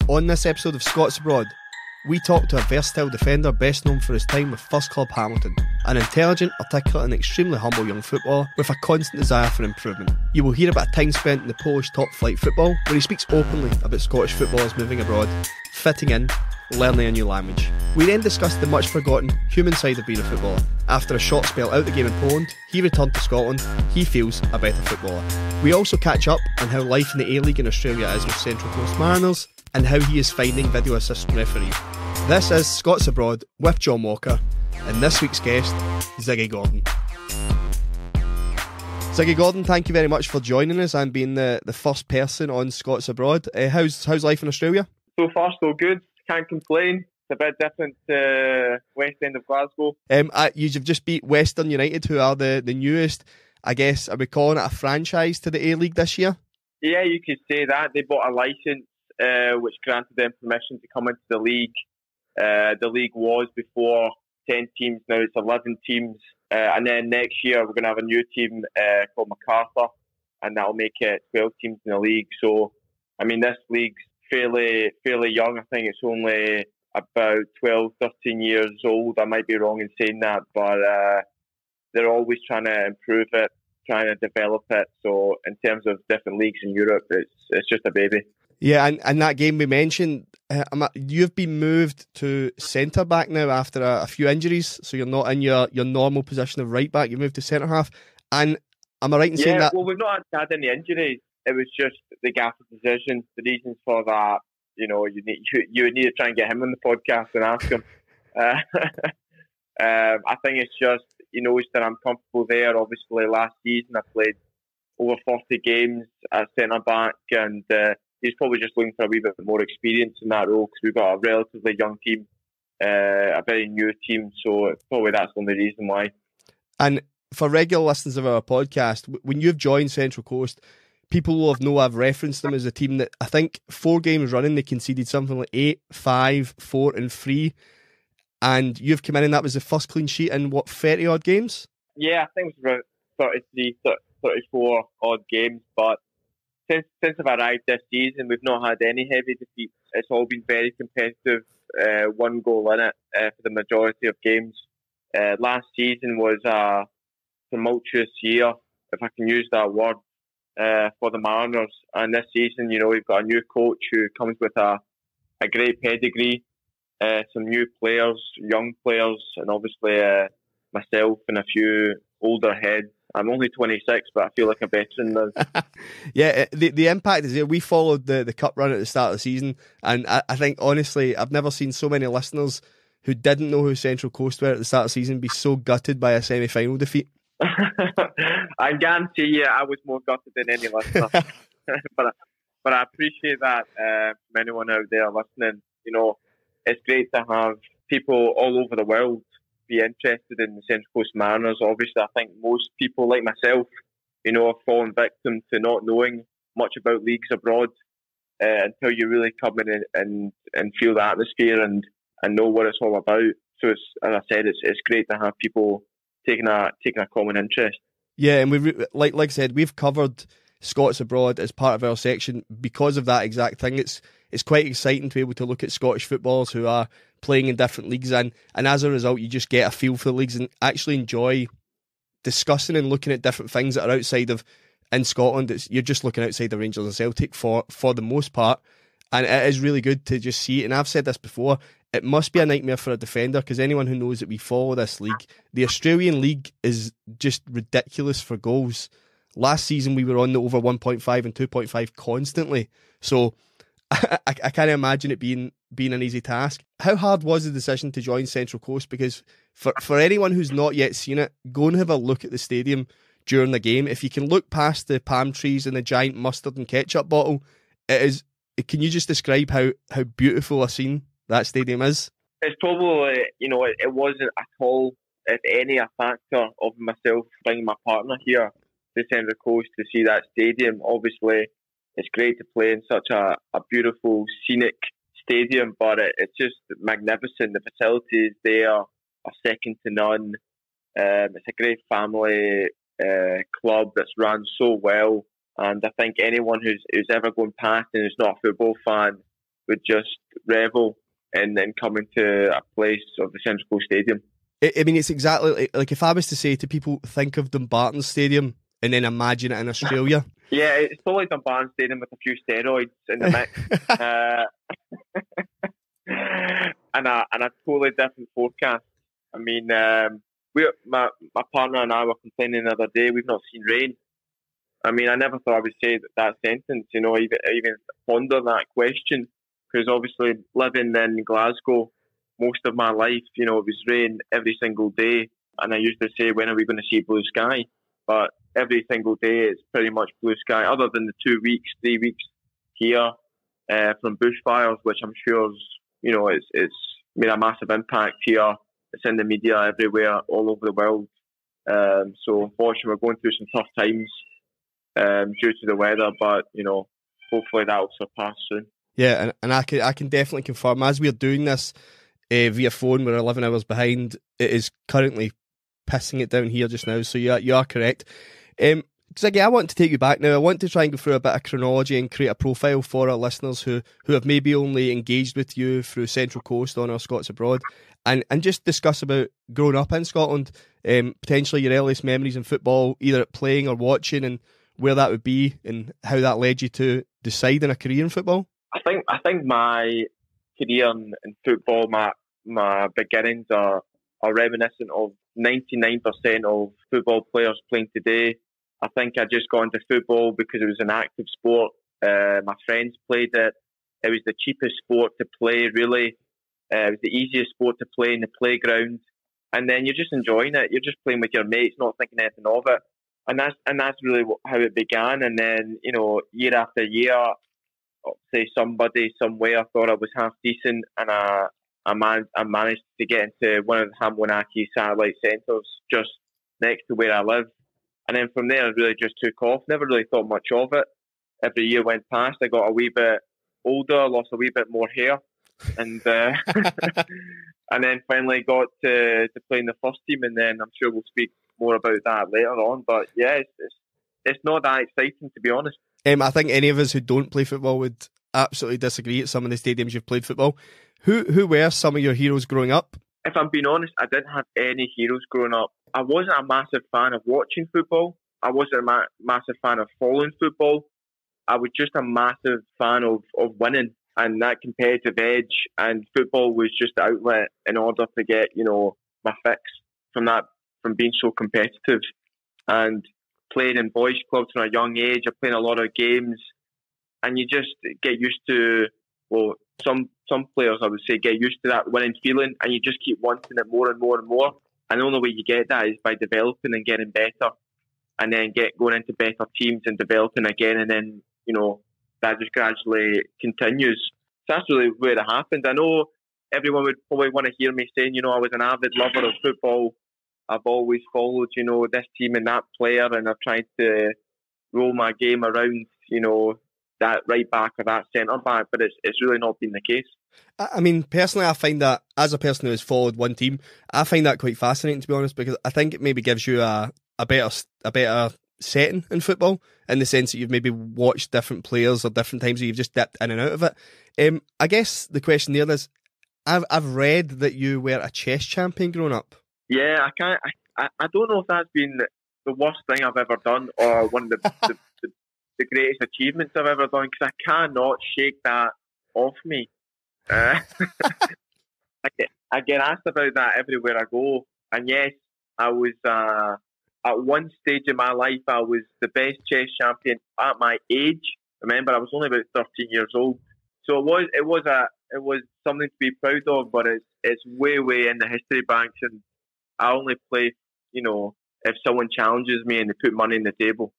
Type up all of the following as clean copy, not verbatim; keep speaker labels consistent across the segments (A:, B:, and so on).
A: On this episode of Scots Abroad, we talk to a versatile defender best known for his time with first club Hamilton, an intelligent, articulate and extremely humble young footballer with a constant desire for improvement. You will hear about time spent in the Polish top flight football, where he speaks openly about Scottish footballers moving abroad, fitting in, learning a new language. We then discuss the much forgotten human side of being a footballer. After a short spell out the game in Poland, he returned to Scotland. He feels a better footballer. We also catch up on how life in the A-League in Australia is with Central Coast Mariners and how he is finding video assistant referees. This is Scots Abroad with John Walker and this week's guest, Ziggy Gordon. Ziggy Gordon, thank you very much for joining us and being the first person on Scots Abroad. How's life in Australia?
B: So far so good, can't complain. It's a bit different to West End of Glasgow.
A: You've just beat Western United, who are the newest, I guess, are we calling it a franchise to the A-League this year?
B: Yeah, you could say that. They bought a licence which granted them permission to come into the league. The league was before 10 teams, now it's 11 teams. And then next year we're going to have a new team called MacArthur, and that'll make it 12 teams in the league. So, I mean, this league's fairly young. I think it's only about 12, 13 years old. I might be wrong in saying that, but they're always trying to improve it, trying to develop it. So in terms of different leagues in Europe, it's just a baby.
A: Yeah, and that game we mentioned, you've been moved to centre-back now after a few injuries, so you're not in your normal position of right-back, you moved to centre-half. And am I right in saying that?
B: Yeah, well, we've not had any injuries. It was just the gaffer's decision. The reasons for that, you would need to try and get him on the podcast and ask him. I think it's just, he knows that I'm comfortable there. Obviously, last season I played over 40 games at centre-back, and he's probably just looking for a wee bit more experience in that role because we've got a relatively young team, a very new team, so probably that's the only reason why. And
A: for regular listeners of our podcast, when you've joined Central Coast, people will know I've referenced them as a team that I think 4 games running they conceded something like 8, 5, 4 and 3, and you've come in and that was the first clean sheet in 30 odd games?
B: Yeah, I think it was about 33, 34 odd games, but since I've arrived this season, we've not had any heavy defeats. It's all been very competitive, one goal in it for the majority of games. Last season was a tumultuous year, if I can use that word, for the Mariners. And this season, we've got a new coach who comes with a great pedigree, some new players, young players, and obviously myself and a few older heads. I'm only 26, but I feel like a veteran now.
A: Yeah, the impact is there. We followed the cup run at the start of the season, and I think, honestly, I've never seen so many listeners who didn't know who Central Coast were at the start of the season be so gutted by a semi-final defeat.
B: I guarantee you I was more gutted than any listener. but I appreciate that from anyone out there listening. It's great to have people all over the world be interested in the Central Coast Mariners. Obviously, I think most people, like myself, have fallen victim to not knowing much about leagues abroad until you really come in and feel the atmosphere and know what it's all about. So, as I said, it's great to have people taking a common interest.
A: Yeah, and we like I said, we've covered Scots Abroad as part of our section because of that exact thing. It's quite exciting to be able to look at Scottish footballers who are playing in different leagues, and as a result you just get a feel for the leagues and actually enjoy discussing and looking at different things that are outside of, in Scotland, you're just looking outside the Rangers and Celtic for the most part, and it is really good to just see it. And I've said this before, it must be a nightmare for a defender, because anyone who knows that we follow this league, the Australian league is just ridiculous for goals. Last season we were on the over 1.5 and 2.5 constantly, so I can't imagine it being an easy task. How hard was the decision to join Central Coast? Because for anyone who's not yet seen it, go and have a look at the stadium during the game. If you can look past the palm trees and the giant mustard and ketchup bottle, it is. Can you just describe how beautiful a scene that stadium is?
B: It's probably, it wasn't at all, if any, a factor of myself bringing my partner here to Central Coast to see that stadium. Obviously, it's great to play in such a beautiful, scenic stadium, but it's just magnificent. The facilities there are second to none. It's a great family club that's run so well, and I think anyone who's ever gone past and is not a football fan would just revel in then coming to a place of the Central Coast Stadium.
A: I mean, it's exactly like if I was to say to people, think of Dumbarton Stadium and then imagine it in Australia.
B: Yeah, it's probably Dumbarton Stadium with a few steroids in the mix. And a totally different forecast. I mean, my partner and I were complaining the other day, we've not seen rain. I mean, I never thought I would say that sentence, you know, even ponder that question, because obviously living in Glasgow most of my life, you know, it was rain every single day, and I used to say, when are we going to see blue sky? But every single day it's pretty much blue sky, other than the 3 weeks here from bushfires, which I'm sure is, you know, it's made a massive impact here. It's in the media everywhere, all over the world. So unfortunately, we're going through some tough times due to the weather, but you know, hopefully that will surpass soon.
A: Yeah, and I can definitely confirm, as we're doing this via phone, we're 11 hours behind. It is currently pissing it down here just now, so you are correct. Ziggy, I want to take you back now. I want to try and go through a bit of chronology and create a profile for our listeners who have maybe only engaged with you through Central Coast on our Scots Abroad, and just discuss about growing up in Scotland, potentially your earliest memories in football, either at playing or watching, and where that would be and how that led you to deciding a career in football.
B: I think my career in football, my beginnings are reminiscent of 99% of football players playing today. I think I just got into football because it was an active sport. My friends played it. It was the cheapest sport to play, really. It was the easiest sport to play in the playground. And then you're just enjoying it. You're just playing with your mates, not thinking anything of it. And that's really how it began. And then, you know, year after year, say somebody somewhere thought I was half decent, and I managed to get into one of the Hamilton Academical satellite centres just next to where I live. And then from there, I really just took off. Never really thought much of it. Every year went past, I got a wee bit older, lost a wee bit more hair, and and then finally got to play in the first team. And then I'm sure we'll speak more about that later on. But yeah, it's not that exciting, to be honest.
A: I think any of us who don't play football would absolutely disagree at some of the stadiums you've played football. Who were some of your heroes growing up?
B: If I'm being honest, I didn't have any heroes growing up. I wasn't a massive fan of watching football. I wasn't a massive fan of following football. I was just a massive fan of winning and that competitive edge. And football was just the outlet in order to get, you know, my fix from being so competitive. And playing in boys' clubs from a young age, I played a lot of games, and you just get used to, well, some players, I would say, get used to that winning feeling, and you just keep wanting it more and more and more. And the only way you get that is by developing and getting better, and then going into better teams and developing again, and then, you know, that just gradually continues. So that's really where it happened. I know everyone would probably want to hear me saying, you know, I was an avid lover of football. I've always followed, you know, this team and that player, and I've tried to roll my game around, you know, that right back or that centre back, but it's really not been the case.
A: I mean, personally, I find that, as a person who has followed one team, I find that quite fascinating, to be honest, because I think it maybe gives you a better setting in football, in the sense that you've maybe watched different players or different times where you've just dipped in and out of it. I guess the question there is, I've read that you were a chess champion growing up.
B: Yeah, I don't know if that's been the worst thing I've ever done or one of the greatest achievements I've ever done, because I cannot shake that off me. I get asked about that everywhere I go. And yes, I was at one stage in my life, I was the best chess champion at my age. Remember, I was only about 13 years old. So it was something to be proud of, but it's way in the history banks, and I only play, you know, if someone challenges me and they put money on the table.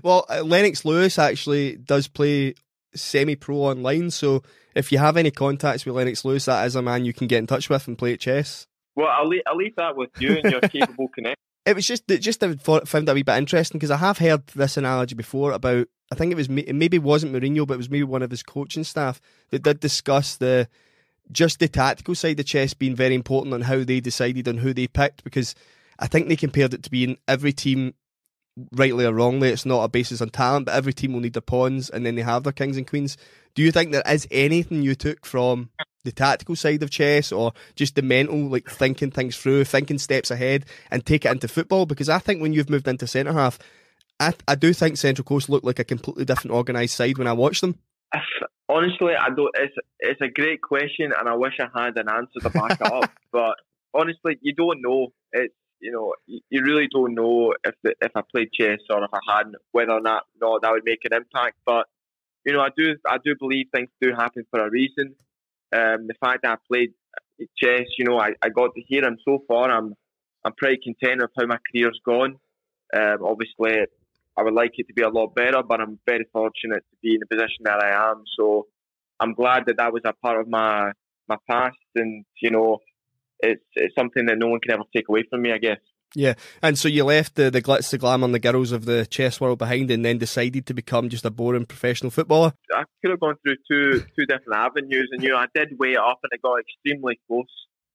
A: Well, Lennox Lewis actually does play semi-pro online, so if you have any contacts with Lennox Lewis, that is a man you can get in touch with and play at chess.
B: Well, I'll leave that with you and your capable connect.
A: It was just I found that a wee bit interesting, because I have heard this analogy before about, I think it maybe wasn't Mourinho, but it was maybe one of his coaching staff that did discuss the tactical side of chess being very important on how they decided on who they picked, because I think they compared it to being every team rightly or wrongly, it's not a basis on talent, but every team will need their pawns, and then they have their kings and queens. Do you think there is anything you took from the tactical side of chess, or just the mental, like thinking things through, thinking steps ahead, and take it into football? Because I think when you've moved into centre half, I do think Central Coast look like a completely different organised side when I watch them.
B: Honestly, I don't. It's a great question, and I wish I had an answer to back it up. But honestly, you don't know. It's you really don't know if I played chess or if I hadn't, whether or not that would make an impact. But I do believe things do happen for a reason. The fact that I played chess, I got to hear, and so far I'm pretty content with how my career's gone. Obviously, I would like it to be a lot better, but I'm very fortunate to be in the position that I am. So I'm glad that was a part of my past, and it's something that no one can ever take away from me, I guess.
A: Yeah, and so you left the glitz, the glamour and the girls of the chess world behind, and then decided to become just a boring professional footballer?
B: I could have gone through two different avenues, and I did weigh it up, and it got extremely close,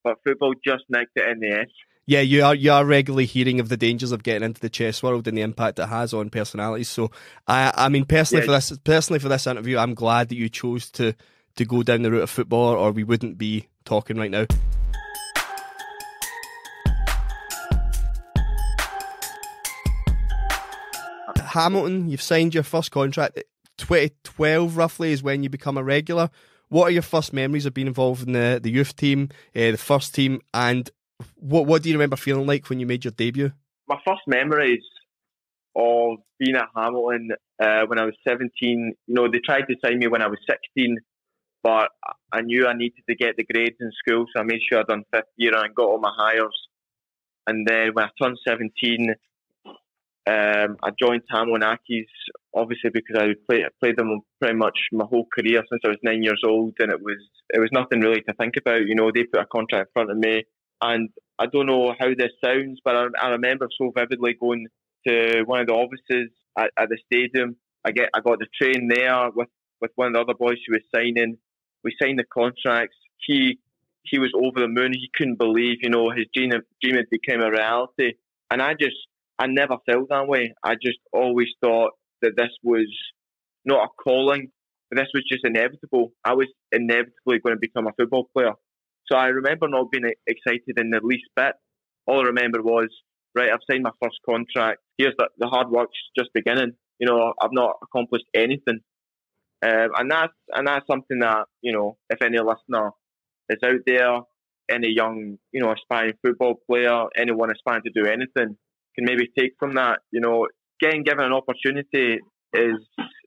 B: but football just nicked it in the end.
A: Yeah, you are regularly hearing of the dangers of getting into the chess world and the impact it has on personalities. So, I mean, personally for this interview, I'm glad that you chose to go down the route of footballer, or we wouldn't be talking right now. Hamilton, you've signed your first contract. 2012 roughly is when you become a regular. What are your first memories of being involved in the youth team, the first team, and what do you remember feeling like when you made your debut?
B: My first memories of being at Hamilton when I was 17, they tried to sign me when I was 16, but I knew I needed to get the grades in school, so I made sure I'd done fifth year and got all my hires. And then when I turned 17, I joined Hamilton Accies, obviously because I played them pretty much my whole career since I was 9 years old, and it was nothing really to think about. They put a contract in front of me, and I don't know how this sounds, but I remember so vividly going to one of the offices at the stadium. I got to train there with one of the other boys who was signing. We signed the contracts. He was over the moon. He couldn't believe, his dream had become a reality. And I never felt that way. I just always thought that this was not a calling, but this was just inevitable. I was inevitably going to become a football player. So I remember not being excited in the least bit. All I remember was, right, I've signed my first contract. Here's the hard work's just beginning. I've not accomplished anything. And that's something that, if any listener is out there, any young, aspiring football player, anyone aspiring to do anything, can maybe take from that. Getting given an opportunity is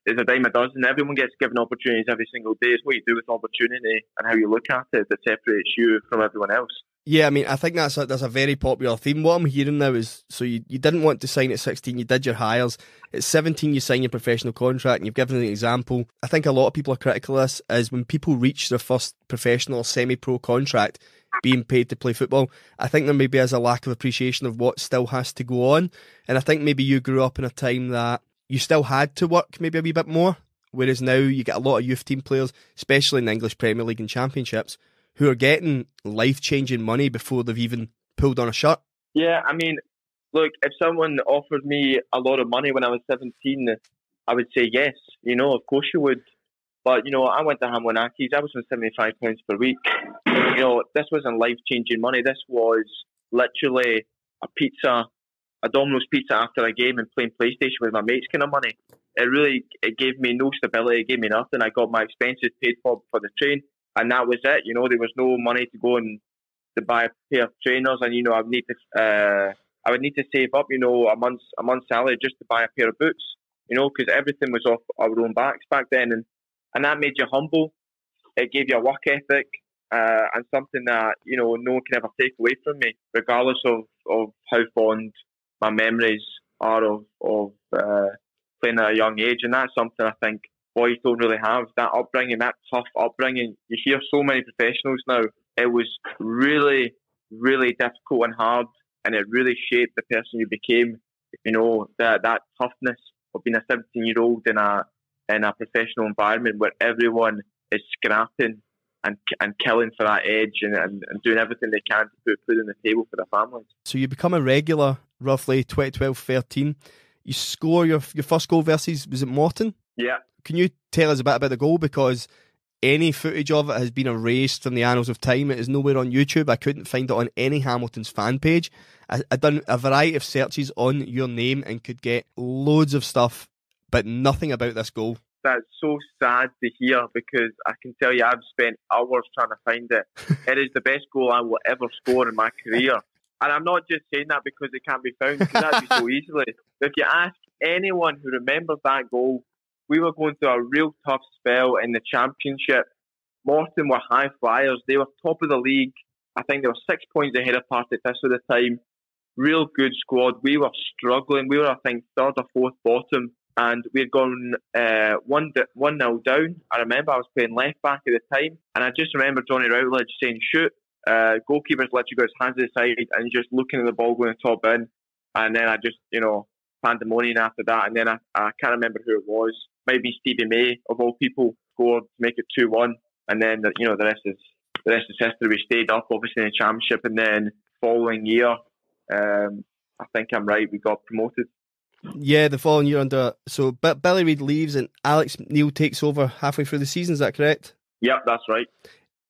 B: a dime a dozen. Everyone gets given opportunities every single day. It's what you do with opportunity and how you look at it that separates you from everyone else. Yeah,
A: I mean, I think that's a very popular theme. What I'm hearing now is, so you didn't want to sign at 16, you did your hires. At 17, you sign your professional contract, and you've given an example. I think a lot of people are critical of this, is when people reach their first professional or semi-pro contract, being paid to play football, I think there maybe is a lack of appreciation of what still has to go on. And I think maybe you grew up in a time that you still had to work maybe a wee bit more, whereas now you get a lot of youth team players, especially in the English Premier League and Championships, who are getting life-changing money before they've even pulled on a shirt.
B: Yeah, I mean, look, if someone offered me a lot of money when I was 17, I would say yes. Of course you would. But, I went to Hamilton Accies. I was on £75 per week. This wasn't life-changing money. This was literally a Domino's pizza after a game and playing PlayStation with my mates kind of money. It gave me no stability. It gave me nothing. I got my expenses paid for the train, and that was it. There was no money to go and to buy a pair of trainers, and I would need to save up, a month's salary just to buy a pair of boots, because everything was off our own backs back then, and that made you humble. It gave you a work ethic, and something that no one can ever take away from me, regardless of how fond my memories are of playing at a young age. And that's something I think boys don't really have, that upbringing, that tough upbringing. You hear so many professionals now. It was really, really difficult and hard, and it really shaped the person you became. That toughness of being a 17-year-old in a professional environment where everyone is scrapping and killing for that edge and doing everything they can to put food on the table for their families.
A: So you become a regular roughly 2012-13. you score your first goal versus, was it Morton?
B: Yeah.
A: Can you tell us a bit about the goal? Because any footage of it has been erased from the annals of time. It is nowhere on YouTube. I couldn't find it on any Hamilton's fan page. I done a variety of searches on your name and could get loads of stuff, but nothing about this goal.
B: That's so sad to hear, because I can tell you I've spent hours trying to find it. It is the best goal I will ever score in my career. And I'm not just saying that because it can't be found, because that'd be so easily. But if you ask anyone who remembers that goal, we were going through a real tough spell in the championship. Morton were high flyers. They were top of the league. I think they were 6 points ahead of Partick Thistle at the time. Real good squad. We were struggling. We were, I think, third or fourth bottom. And we had gone 1-0 down. I remember I was playing left back at the time. And I just remember Johnny Routledge saying, shoot. Goalkeeper's literally got his hands to the side and just looking at the ball going top in. And then I just, pandemonium after that. And then I can't remember who it was. Maybe Stevie May, of all people, scored to make it 2-1. And then, the rest is history. We stayed up, obviously, in the championship. And then following year, I think I'm right, we got promoted.
A: Yeah, the following year so Billy Reid leaves and Alex Neil takes over halfway through the season, is that correct?
B: Yep, that's right.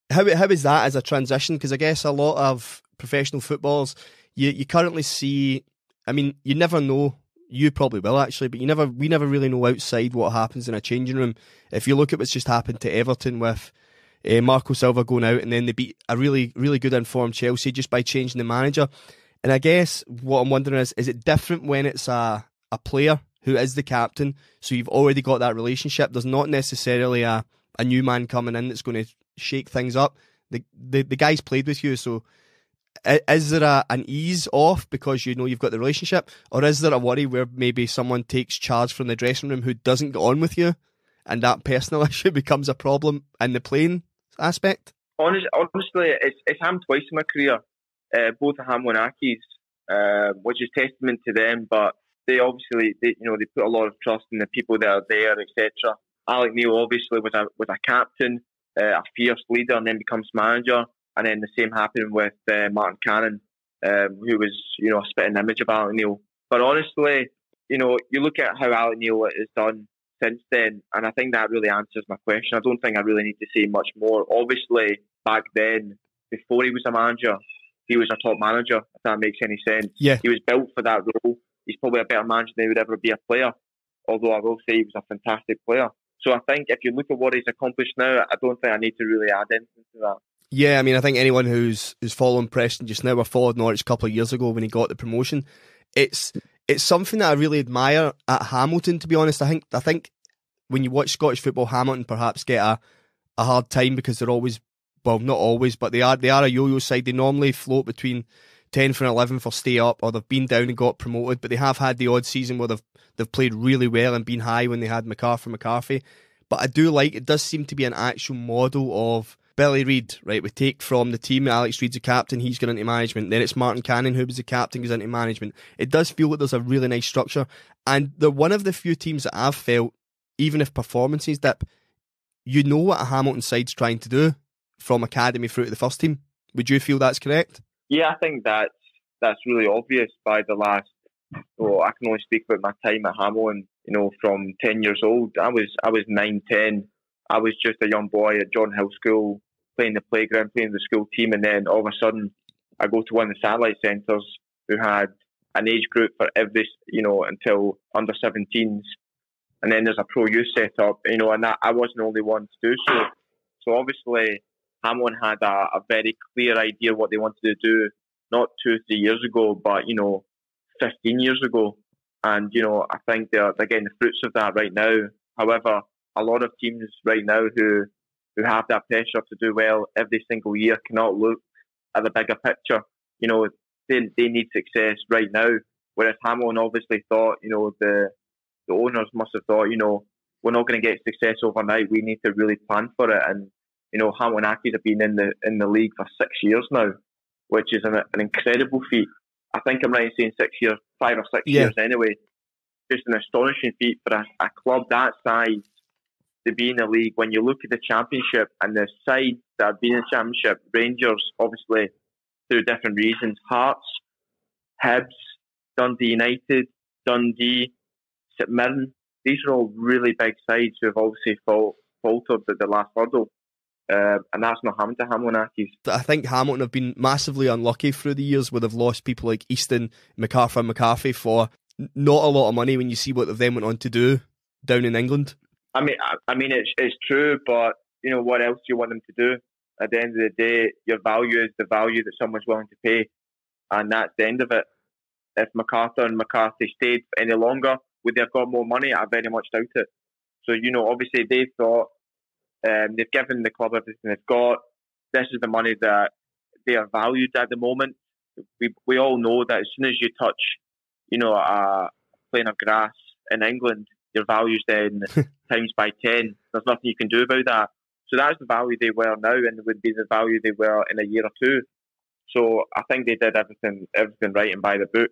A: How is that as a transition? Because I guess a lot of professional footballers, you currently see, I mean, you never know, you probably will actually, but we never really know outside what happens in a changing room. If you look at what's just happened to Everton with Marco Silva going out, and then they beat a really, really good informed Chelsea just by changing the manager. And I guess what I'm wondering is it different when it's a player who is the captain, so you've already got that relationship? There's not necessarily a new man coming in that's going to shake things up. The guy's played with you, so is there an ease off because you've got the relationship, or is there a worry where maybe someone takes charge from the dressing room who doesn't get on with you, and that personal issue becomes a problem in the playing aspect?
B: Honestly, it's happened twice in my career. Both the Hamilton Ackies, which is testament to them, but they obviously they put a lot of trust in the people that are there, etc. Alec Neil obviously was a captain, a fierce leader, and then becomes manager. And then the same happened with Martin Cannon, who was a spitting image of Alec Neil. But honestly, you look at how Alec Neil has done since then, and I think that really answers my question. I don't think I really need to say much more. Obviously, back then, before he was a manager, he was a top manager, if that makes any sense.
A: Yeah.
B: He was built for that role. He's probably a better manager than he would ever be a player, although I will say he was a fantastic player. So I think if you look at what he's accomplished now, I don't think I need to really add anything to that.
A: Yeah, I mean, I think anyone who's following Preston just now or followed Norwich a couple of years ago when he got the promotion, it's something that I really admire at Hamilton, to be honest. I think when you watch Scottish football, Hamilton perhaps get a hard time because they're always, well, not always, but they are a yo-yo side. They normally float between 10th and 11th for stay up, or they've been down and got promoted, but they have had the odd season where they've played really well and been high when they had McCarthy. But I do like, it does seem to be an actual model of Billy Reid, right? We take from the team, Alex Reid's a captain, he's gone into management. Then it's Martin Cannon, who was the captain, goes into management. It does feel like there's a really nice structure. And they're one of the few teams that I've felt, even if performances dip, what a Hamilton side's trying to do from academy through to the first team. Would you feel that's correct?
B: Yeah, I think that's really obvious by the last. Well, I can only speak about my time at Hamilton. From 10 years old, I was 9, 10. I was just a young boy at John Hill School, playing the playground, playing the school team, and then all of a sudden, I go to one of the satellite centres who had an age group for every, until under 17s, and then there's a pro youth set up, and I wasn't the only one to do so. So obviously, Hamilton had a very clear idea what they wanted to do, not 2 or 3 years ago, but 15 years ago. And I think they're getting the fruits of that right now. However, a lot of teams right now who have that pressure to do well every single year cannot look at the bigger picture. They need success right now. Whereas Hamilton obviously thought, the owners must have thought, we're not going to get success overnight. We need to really plan for it. And Hamilton Ackies have been in the league for 6 years now, which is an incredible feat. I think I'm right in saying 6 years, 5 or 6 years anyway. Just an astonishing feat for a club that size to be in the league. When you look at the championship and the sides that have been in the championship, Rangers, obviously, through different reasons, Hearts, Hibs, Dundee United, Dundee, St Mirren. These are all really big sides who have obviously faltered at the last hurdle. And that's not happened to Hamilton Accies.
A: I think Hamilton have been massively unlucky through the years where they've lost people like Easton, MacArthur and McCarthy for not a lot of money when you see what they've then went on to do down in England.
B: I mean, it's true, but you know, what else do you want them to do? At the end of the day, your value is the value that someone's willing to pay, and that's the end of it. If MacArthur and McCarthy stayed any longer, would they have got more money? I very much doubt it. So, you know, obviously they thought they've given the club everything they've got. This is the money that they are valued at the moment. We all know that as soon as you touch, you know, a plane of grass in England, your value's then times by 10. There's nothing you can do about that. So that's the value they were now, and it would be the value they were in a year or two. So I think they did everything right and by the book.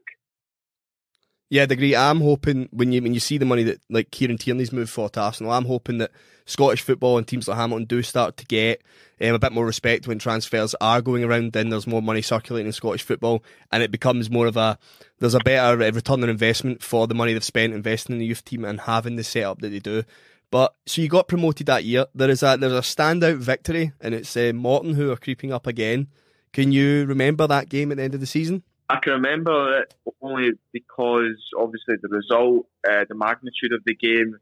A: Yeah, I'd agree. I'm hoping when you see the money that like Kieran Tierney's moved for to Arsenal, I'm hoping that Scottish football and teams like Hamilton do start to get a bit more respect when transfers are going around. Then there's more money circulating in Scottish football, and it becomes more of there's a better return on investment for the money they've spent investing in the youth team and having the setup that they do. But so you got promoted that year. There's a standout victory, and it's Morton who are creeping up again. Can you remember that game at the end of the season?
B: I can remember it only because obviously the result, the magnitude of the game,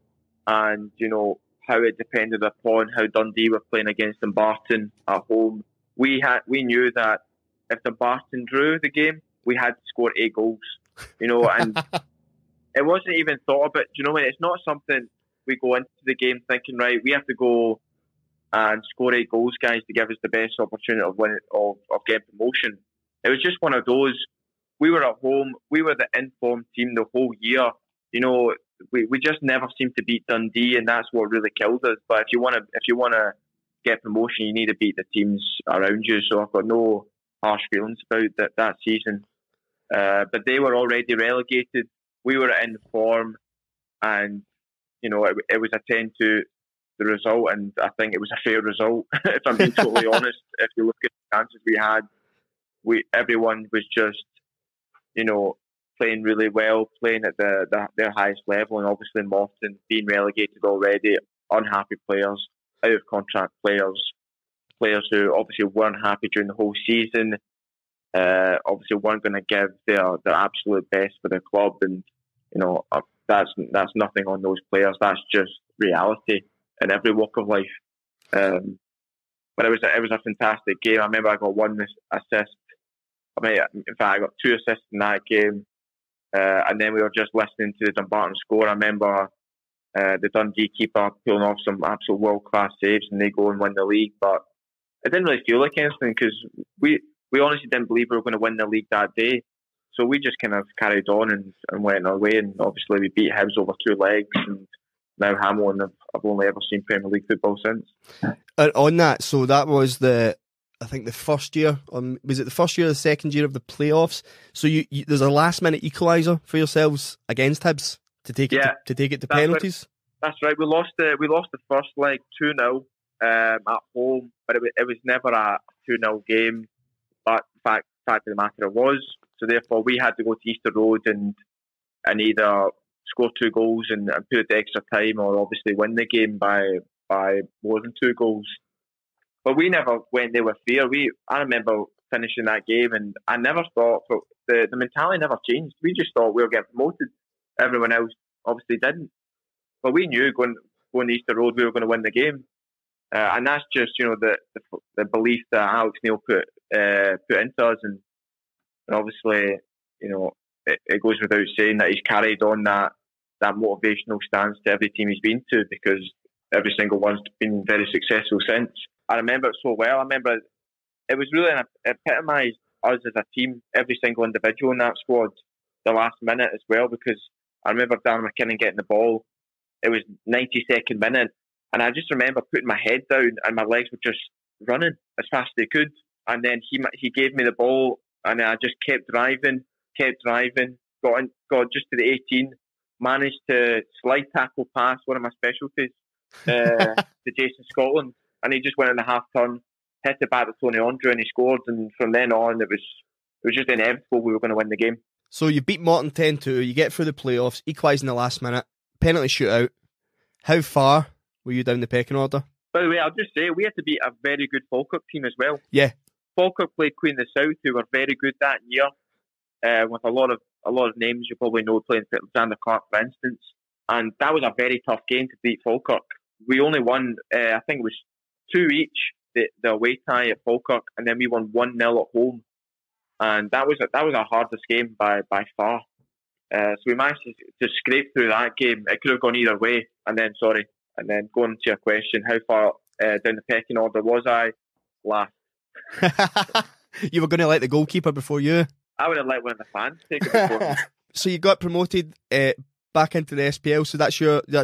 B: and you know how it depended upon how Dundee were playing against Dumbarton at home. We knew that if Dumbarton drew the game, we had to score 8 goals. You know, and it wasn't even thought about. Do you know what? It's not something we go into the game thinking, right, we have to go and score 8 goals, guys, to give us the best opportunity of winning of getting promotion. It was just one of those. We were at home. We were the informed team the whole year. You know, we just never seemed to beat Dundee, and that's what really killed us. But if you want to get promotion, you need to beat the teams around you. So I've got no harsh feelings about that season. But they were already relegated. We were in form, and you know it was a 10-2 the result, and I think it was a fair result. If I'm being totally honest, if you look at the chances we had, everyone was just, you know, playing really well, playing at their highest level, and obviously Morton being relegated already, unhappy players, out of contract players who obviously weren't happy during the whole season, obviously weren't going to give their absolute best for the club, and you know that's nothing on those players. That's just reality in every walk of life. But it was a fantastic game. I remember I got 1 assist. I mean, in fact, I got 2 assists in that game. And then we were just listening to the Dumbarton score. I remember the Dundee keeper pulling off some absolute world-class saves, and they go and win the league. But it didn't really feel like anything because we honestly didn't believe we were going to win the league that day. So we just kind of carried on and went our way. And obviously we beat Hibs over 2 legs. And now Hamilton, I've only ever seen Premier League football since.
A: On that, so that was the first year, was it the first year or the second year of the playoffs? So you there's a last minute equaliser for yourselves against Hibs to take it to penalties.
B: Right. That's right. We lost the first leg 2-0 at home, but it was never a 2-0 game. But fact of the matter it was. So therefore, we had to go to Easter Road and either score 2 goals and put it to extra time, or obviously win the game by more than 2 goals. But we never went there with fear. I remember finishing that game, and I never thought the mentality never changed. We just thought we were getting promoted. Everyone else obviously didn't. But we knew going to Easter Road we were going to win the game, and that's just, you know, the belief that Alex Neil put into us, and obviously, you know, it goes without saying that he's carried on that motivational stance to every team he's been to, because every single one's been very successful since. I remember it so well. I remember it was really epitomised us as a team, every single individual in that squad, the last minute as well, because I remember Darren McKinnon getting the ball. It was 92nd minute, and I just remember putting my head down and my legs were just running as fast as they could. And then he gave me the ball, and I just kept driving, got just to the 18, managed to slide tackle past one of my specialties to Jason Scotland, and he just went in the half turn, hit it back to Tony Andre, and he scored. And from then on, it was just inevitable we were going to win the game.
A: So you beat Morton 10-2, you get through the playoffs, equalise in the last minute, penalty shootout. How far were you down the pecking order?
B: By the way, I'll just say, we had to beat a very good Falkirk team as well.
A: Yeah.
B: Falkirk played Queen of the South, who were very good that year, with a lot of names you probably know, playing for Alexander Clark, for instance. And that was a very tough game to beat Falkirk. We only won, I think it was 2 each, the away tie at Falkirk, and then we won 1-0 at home. And that was our hardest game by far. So we managed to scrape through that game. It could have gone either way. And then going to your question, how far down the pecking order was I? Last.
A: You were going to let the goalkeeper before you?
B: I would have let one of the fans take it before me.
A: So you got promoted back into the SPL. So that's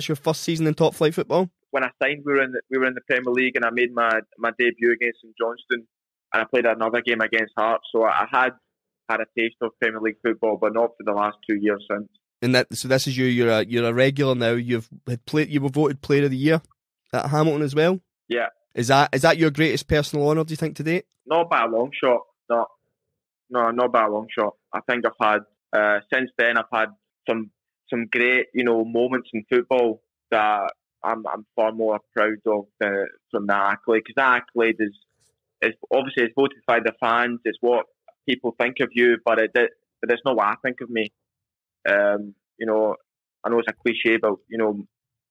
A: your first season in top flight football?
B: When I signed, we were in the Premier League, and I made my debut against St Johnstone, and I played another game against Hearts. So I had a taste of Premier League football, but not for the last 2 years since. And
A: so this is you. You're a regular now. You were voted Player of the Year at Hamilton as well.
B: Yeah.
A: Is that your greatest personal honour, do you think, to date?
B: Not by a long shot. No, not by a long shot. I think I've had since then. I've had some great moments in football that I'm far more proud of from that accolade, because that accolade is obviously it's voted by the fans. It's what people think of you, but it's not what I think of me. I know it's a cliche, but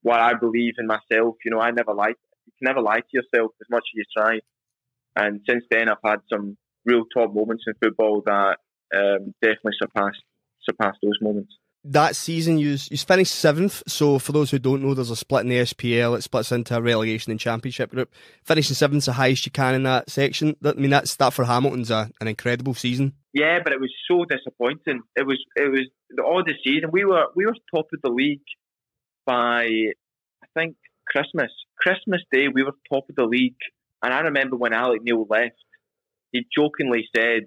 B: what I believe in myself. I never lie. You can never lie to yourself as much as you try. And since then, I've had some real top moments in football that definitely surpassed those moments. That
A: season, you finished 7th. So for those who don't know, there's a split in the SPL. It splits into a relegation and championship group. Finishing 7th is the highest you can in that section. That for Hamilton's an incredible season.
B: Yeah, but it was so disappointing. It was the oddest season. We were top of the league by, I think, Christmas Day. We were top of the league, and I remember when Alec Neil left, he jokingly said,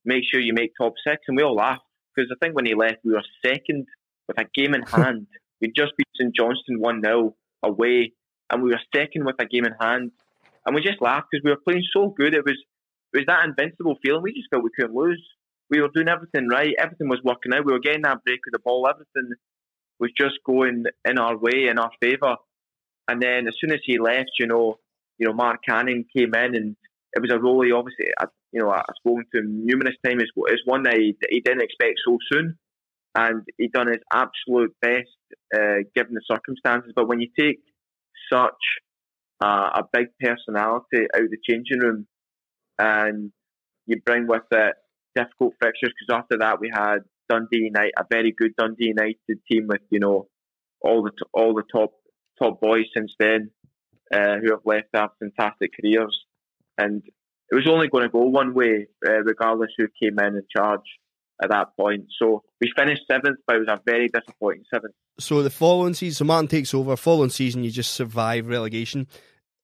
B: make sure you make top 6, and we all laughed. Because I think when he left, we were second with a game in hand. We'd just beat St Johnstone 1-0 away, and we were second with a game in hand. And we just laughed because we were playing so good. It was that invincible feeling. We just felt we couldn't lose. We were doing everything right. Everything was working out. We were getting that break of the ball. Everything was just going in our way, in our favour. And then as soon as he left, Mark Canning came in, and it was a role he obviously, I've spoken to him numerous times. It's one that he didn't expect so soon, and he done his absolute best given the circumstances. But when you take such a big personality out of the changing room, and you bring with it difficult fixtures, because after that we had Dundee United, a very good Dundee United team with all the top boys since then who have left after fantastic careers. And it was only going to go one way, regardless who came in charge at that point. So we finished 7th, but it was a very disappointing 7th.
A: So the following season, so Martin takes over. Following season, you just survive relegation.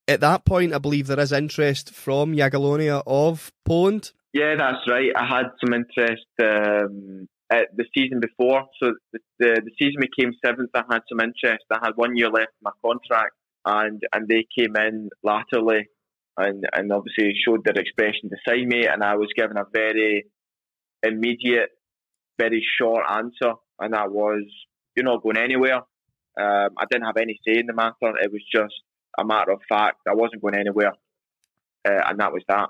A: At that point, I believe there is interest from Jagiellonia of Poland.
B: Yeah, that's right. I had some interest at the season before. So the season we came 7th, I had some interest. I had 1 year left in my contract, and they came in latterly. And obviously showed their expression to sign me, and I was given a very immediate, very short answer, and that was, you're not going anywhere. I didn't have any say in the matter. It was just a matter of fact. I wasn't going anywhere, and that was that.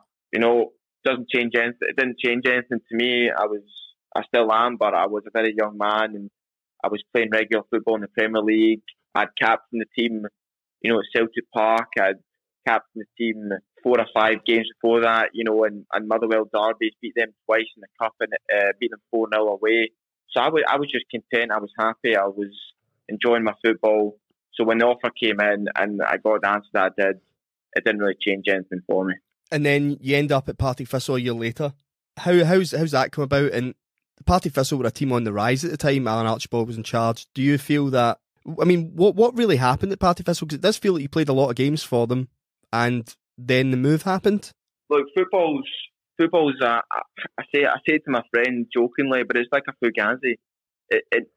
B: Doesn't change anything. It didn't change anything to me. I still am, but I was a very young man, and I was playing regular football in the Premier League. I'd captained the team, at Celtic Park. I'd captained the team 4 or 5 games before that, and Motherwell Derby, beat them twice in the cup and beat them 4-0 away. So I was just content. I was happy. I was enjoying my football. So when the offer came in and I got the answer that I did, it didn't really change anything for me.
A: And then you end up at Partick Thistle a year later. How's that come about? And Partick Thistle were a team on the rise at the time. Alan Archibald was in charge. Do you feel that? What really happened at Partick Thistle? Because it does feel like you played a lot of games for them, and then the move happened.
B: Look, football's. I say to my friend jokingly, but it's like a fugazi.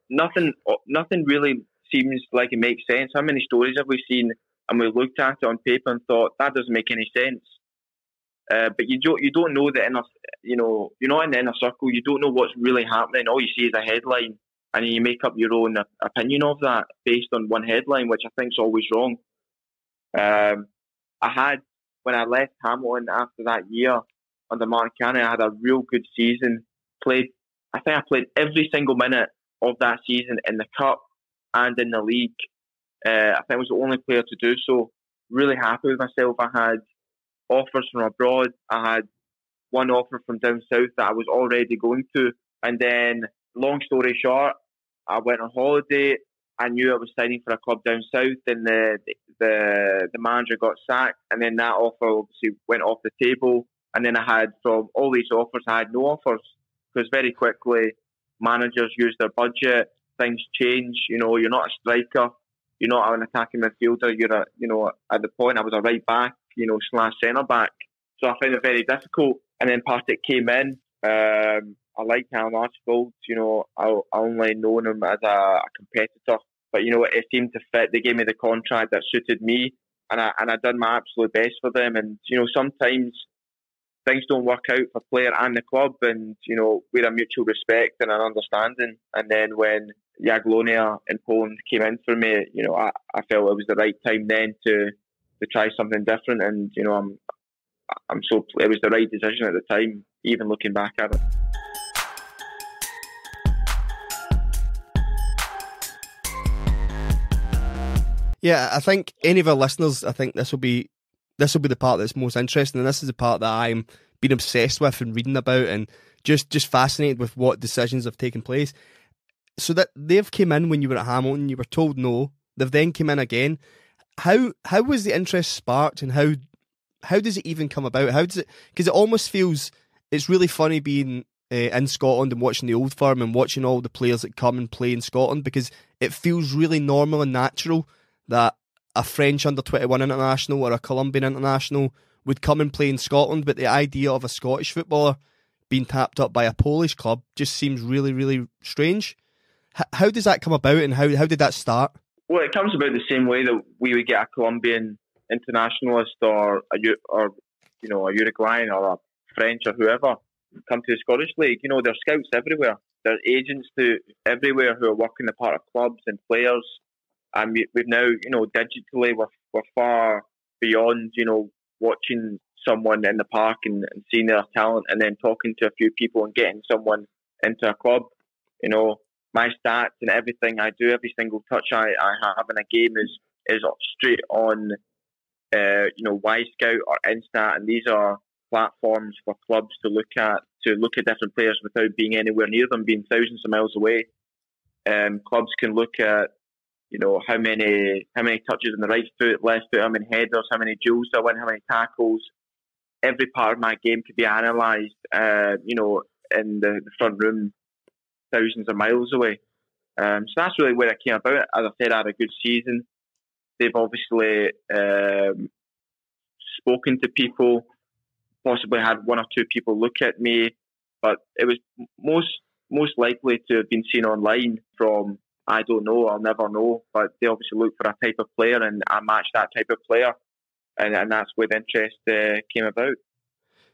B: Nothing really seems like it makes sense. How many stories have we seen and we looked at it on paper and thought that doesn't make any sense? But you don't know the inner, you're not in the inner circle. You don't know what's really happening. All you see is a headline, and you make up your own opinion of that based on one headline, which I think is always wrong. When I left Hamilton after that year under Martin Cannon, I had a real good season. I think I played every single minute of that season in the cup and in the league. I think I was the only player to do so. Really happy with myself. I had offers from abroad. I had one offer from down south that I was already going to. And then, long story short, I went on holiday. I knew I was signing for a club down south, and the manager got sacked. And then that offer obviously went off the table. And then I had, from all these offers, I had no offers. Because very quickly, managers use their budget. Things change. You're not a striker. You're not an attacking midfielder. At the point, I was a right back, / centre back. So I found it very difficult. And then Partick came in. I liked Alan Archibald. I only known him as a competitor. But, it seemed to fit. They gave me the contract that suited me. And I done my absolute best for them. And, sometimes things don't work out for player and the club. And, we're a mutual respect and an understanding. And then when Jagiellonia in Poland came in for me, I felt it was the right time then to try something different. And, it was the right decision at the time, even looking back at it.
A: Yeah, I think any of our listeners, I think this will be the part that's most interesting, and this is the part that I'm being obsessed with and reading about, and just fascinated with what decisions have taken place. So that they've came in when you were at Hamilton, you were told no. They've then come in again. How was the interest sparked, and how does it even come about? How does it? Because it almost feels it's really funny being in Scotland and watching the Old Firm and watching all the players that come and play in Scotland, because it feels really normal and natural that a French under-21 international or a Colombian international would come and play in Scotland, but the idea of a Scottish footballer being tapped up by a Polish club just seems really, really strange. How does that come about, and how did that start?
B: Well, it comes about the same way that we would get a Colombian internationalist or a Uruguayan or a French or whoever come to the Scottish League. There's scouts everywhere. There's agents everywhere who are working the part of clubs and players. And we've now, digitally, we're far beyond, watching someone in the park and seeing their talent and then talking to a few people and getting someone into a club. My stats and everything I do, every single touch I have in a game is straight on, Y-Scout or Instat, and these are platforms for clubs to look at different players without being anywhere near them, being thousands of miles away. Clubs can look at, how many touches on the right foot, left foot, how many headers, how many duels I win, how many tackles. Every part of my game could be analysed, in the front room, thousands of miles away. So that's really where it came about. As I said, I had a good season. They've obviously spoken to people, possibly had one or two people look at me, but it was most likely to have been seen online from, I don't know, I'll never know, but they obviously look for a type of player, and I matched that type of player, and that's where the interest came about.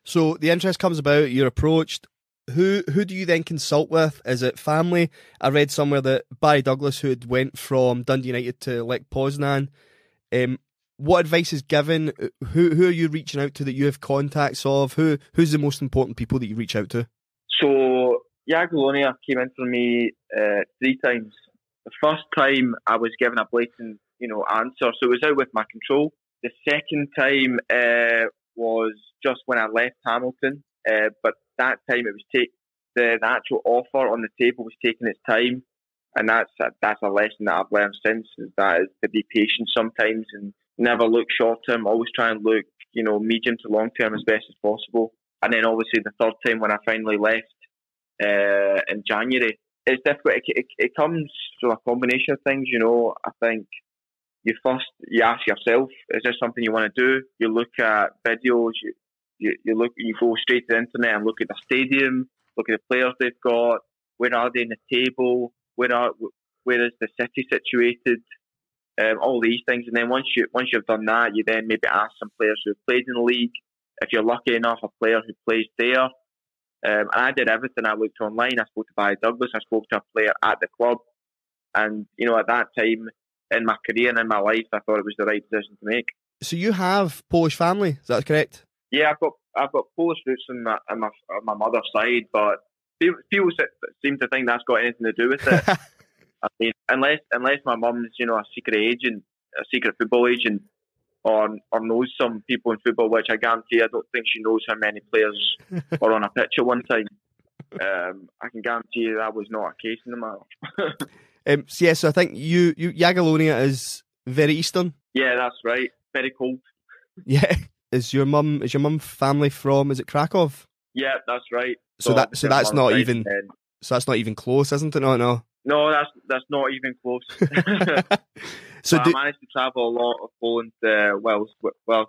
A: So the interest comes about, you're approached. Who do you then consult with? Is it family? I read somewhere that Barry Douglas, who had went from Dundee United to Lech Poznan, what advice is given? Who are you reaching out to that you have contacts of? Who's the most important people that you reach out to?
B: So Jagiellonia came in for me 3 times. The first time I was given a blatant, answer, so it was out with my control. The second time was just when I left Hamilton, but that time it was the actual offer on the table was taking its time, and that's a lesson that I've learned since, is to be patient sometimes and never look short term. Always try and look, medium to long term as best as possible. And then obviously the third time when I finally left in January, it's difficult. It comes from a combination of things. I think you ask yourself, is this something you want to do? You look at videos. You go straight to the internet and look at the stadium, look at the players they've got, where are they in the table, where is the city situated, all these things. And then once you've done that, you then maybe ask some players who have played in the league, if you're lucky enough, a player who plays there. And I did everything. I looked online. I spoke to Barry Douglas. I spoke to a player at the club. And, at that time in my career and in my life, I thought it was the right decision to make.
A: So you have Polish family, is that correct?
B: Yeah, I've got Polish roots on my mother's side, but people seem to think that's got anything to do with it. I mean, unless my mum's, a secret agent, a secret football agent, or knows some people in football, which I guarantee I don't think she knows how many players were on a pitch at one time. I can guarantee you that was not a case in the matter.
A: So I think you Jagiellonia is very eastern.
B: Yeah, that's right. Very cold.
A: Yeah. Is your mum family from? Is it Krakow?
B: Yeah, that's right.
A: So that's not even. So that's not even close, isn't it? No.
B: No, that's not even close. So I managed to travel a lot of Poland whilst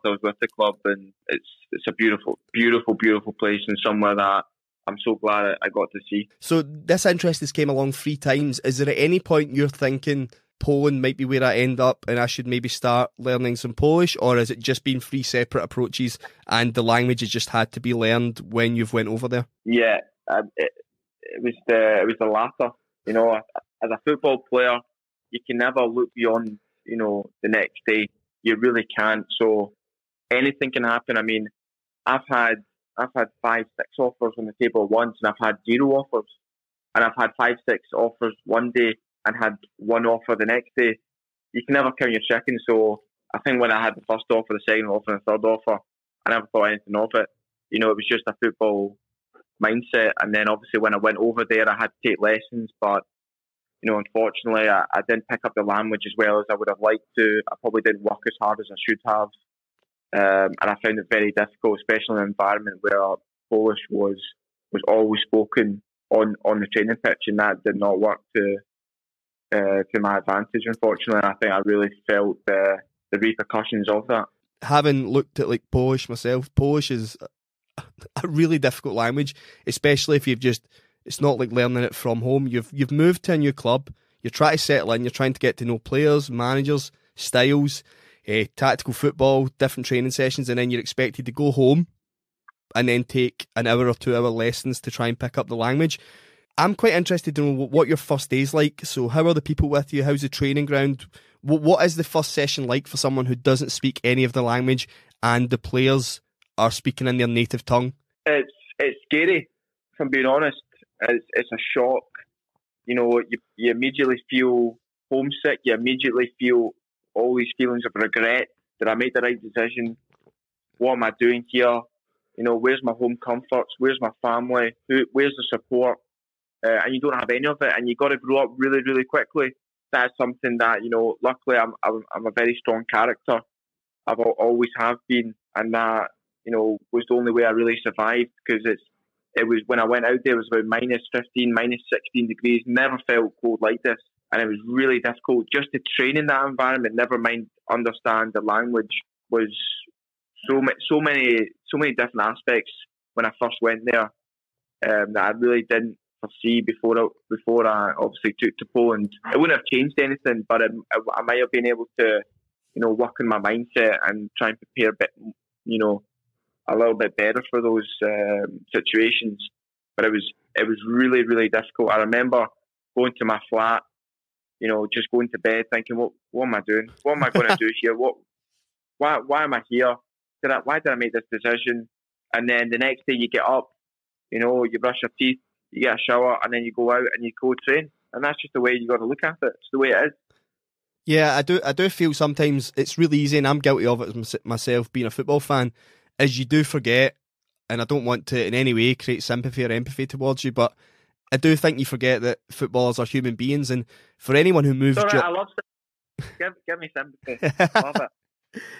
B: I was with the club, and it's a beautiful, beautiful, beautiful place, and somewhere that I'm so glad I got to see. So
A: this interest has came along 3 times. Is there at any point you're thinking Poland might be where I end up and I should maybe start learning some Polish, or has it just been 3 separate approaches and the language has just had to be learned when you've went over there?
B: Yeah, it was the latter. As a football player, you can never look beyond the next day. You really can't. So anything can happen. I mean, I've had 5-6 offers on the table once, and I've had 0 offers, and I've had 5-6 offers one day and had 1 offer the next day. You can never count your chickens. So I think when I had the first offer, the second offer, and the third offer, I never thought anything of it. It was just a football mindset. And then obviously when I went over there, I had to take lessons, but unfortunately I didn't pick up the language as well as I would have liked to. I probably didn't work as hard as I should have, and I found it very difficult, especially in an environment where Polish was always spoken on the training pitch, and that did not work to my advantage, unfortunately. I think I really felt the repercussions of that. Having
A: looked at Polish myself, Polish is a really difficult language, especially if it's not like learning it from home. You've moved to a new club, you're trying to settle in, you're trying to get to know players, managers, styles, tactical football, different training sessions, and then you're expected to go home and then take an hour or 2 hour lessons to try and pick up the language. I'm quite interested to know what your first day's like. So how are the people with you? How's the training ground? What is the first session like for someone who doesn't speak any of the language and the players are speaking in their native tongue?
B: It's scary, if I'm being honest. It's a shock. You immediately feel homesick. You immediately feel all these feelings of regret. Did I make the right decision? What am I doing here? Where's my home comforts? Where's my family? Where's the support? And you don't have any of it, and you got to grow up really, really quickly. That's something that luckily I'm a very strong character. I've always have been, and that was the only way I really survived, because it was when I went out there, it was about -15, -16 degrees. Never felt cold like this, and it was really difficult just to train in that environment. Never mind understand the language. Was so many different aspects when I first went there that I really didn't foresee before I obviously took to Poland. It wouldn't have changed anything, but I might have been able to work on my mindset and try and prepare a bit a little bit better for those situations. But it was really, really difficult. I remember going to my flat, just going to bed thinking, what am I doing? What am I going to do here? Why am I here? Why did I make this decision? And then the next day you get up, you brush your teeth, you get a shower, and then you go out and you go train. And that's just the way you got to look at it. It's the way it is.
A: Yeah, I do feel sometimes it's really easy, and I'm guilty of it myself, being a football fan, is you do forget, and I don't want to in any way create sympathy or empathy towards you, but I do think you forget that footballers are human beings, and for anyone who moves...
B: Sorry, I love sympathy. Give me sympathy. Love it.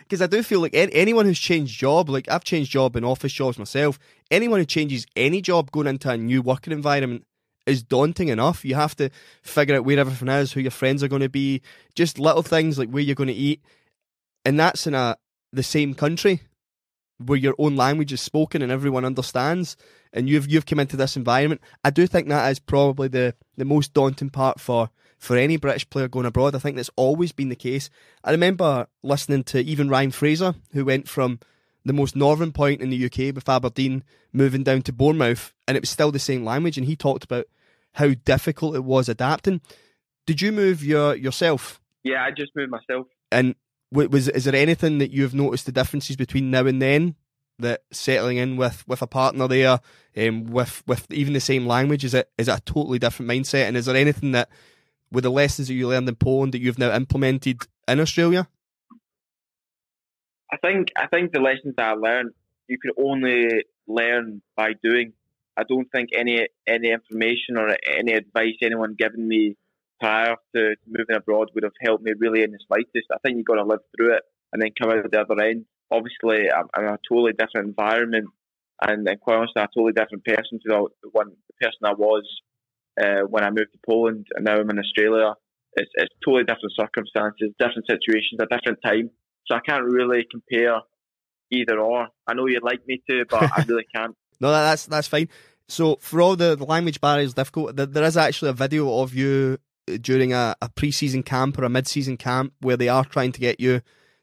A: Because I do feel like anyone who's changed job, like I've changed job in office jobs myself, anyone who changes any job going into a new working environment is daunting enough. You have to figure out where everything is, who your friends are going to be, just little things like where you're going to eat. And that's in the same country where your own language is spoken and everyone understands, and you've come into this environment. I do think that is probably the most daunting part for any British player going abroad. I think that's always been the case. I remember listening to even Ryan Fraser, who went from the most northern point in the UK with Aberdeen moving down to Bournemouth, and it was still the same language, and he talked about how difficult it was adapting. Did you move yourself?
B: Yeah, I just moved myself.
A: And is there anything that you've noticed the differences between now and then, that settling in with a partner there, with even the same language, is it a totally different mindset? And is there anything that, with the lessons that you learned in Poland, that you've now implemented in Australia?
B: I think the lessons that I learned, you can only learn by doing. I don't think any information or any advice anyone given me prior to moving abroad would have helped me really in the slightest. I think you've got to live through it and then come out the other end. Obviously, I'm in a totally different environment, and quite honestly, a totally different person to the person I was when I moved to Poland, and now I'm in Australia. It's totally different circumstances, different situations, a different time. So I can't really compare either or. I know you'd like me to, but I really can't.
A: No, that's fine. So for all the language barriers difficult, there is actually a video of you during a pre-season camp or a mid-season camp where they are trying to get you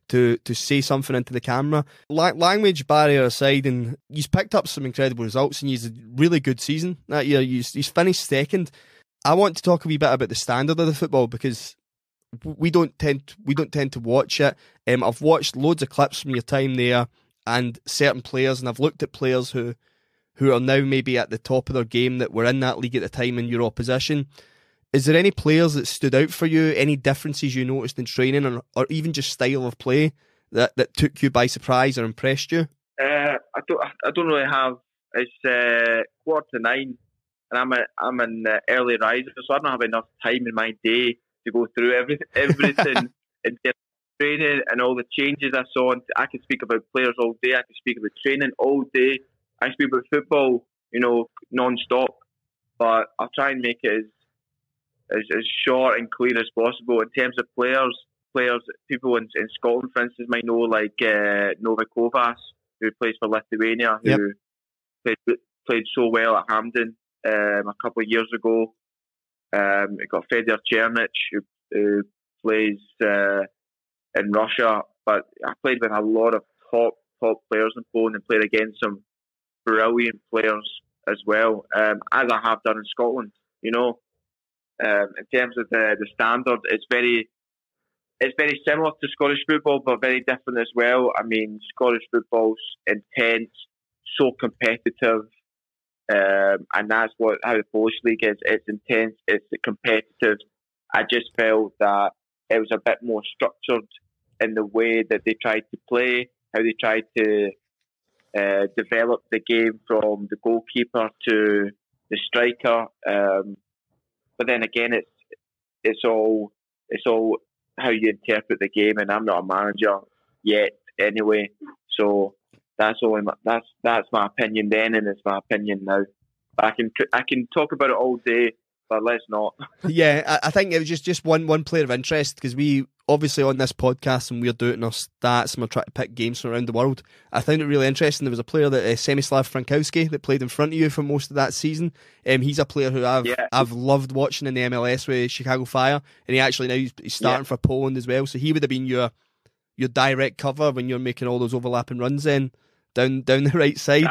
A: to say something into the camera. Language barrier aside, and he's picked up some incredible results, and he's a really good season that year. He's finished second. I want to talk a wee bit about the standard of the football, because we don't tend to watch it. I've watched loads of clips from your time there, and certain players, and I've looked at players who are now maybe at the top of their game that were in that league at the time in your opposition. Is there any players that stood out for you? Any differences you noticed in training, or even just style of play that took you by surprise or impressed you?
B: I don't really have. It's 8:45, and I'm an early riser, so I don't have enough time in my day to go through everything in terms of training and all the changes I saw. And I can speak about players all day. I can speak about training all day. I speak about football, non-stop. But I'll try and make it as short and clear as possible. In terms of players, people in Scotland, for instance, might know like Novikovas, who plays for Lithuania, who played so well at Hamden a couple of years ago. We got Fedor Černič, who plays in Russia. But I played with a lot of top players in Poland and played against some brilliant players as well, as I have done in Scotland. In terms of the standard, it's very similar to Scottish football, but very different as well. I mean, Scottish football's intense, so competitive, and that's how the Polish league is. It's intense, it's competitive. I just felt that it was a bit more structured in the way that they tried to play, how they tried to develop the game from the goalkeeper to the striker. But then again, it's all how you interpret the game, and I'm not a manager yet, anyway. So that's my opinion then, and it's my opinion now. But I can talk about it all day, but let's not. Yeah,
A: I think it was just one player of interest, because we obviously on this podcast, and we're doing our stats and we're trying to pick games from around the world. I found it really interesting. There was a player that Semislav Frankowski that played in front of you for most of that season. He's a player who I've loved watching in the MLS with Chicago Fire, and he actually now he's starting for Poland as well. So he would have been your direct cover when you're making all those overlapping runs then down the right side.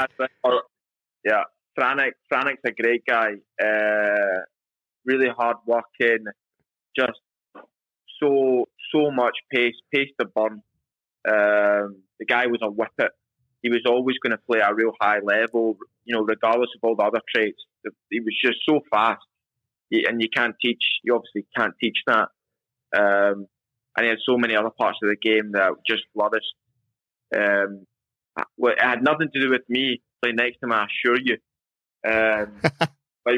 B: Yeah, Franik's a great guy. Really hard working, just so much pace to burn. The guy was a whippet. He was always going to play at a real high level, regardless of all the other traits. He was just so fast, and you obviously can't teach that. And he had so many other parts of the game that just flourished. It had nothing to do with me playing next to him, I assure you. But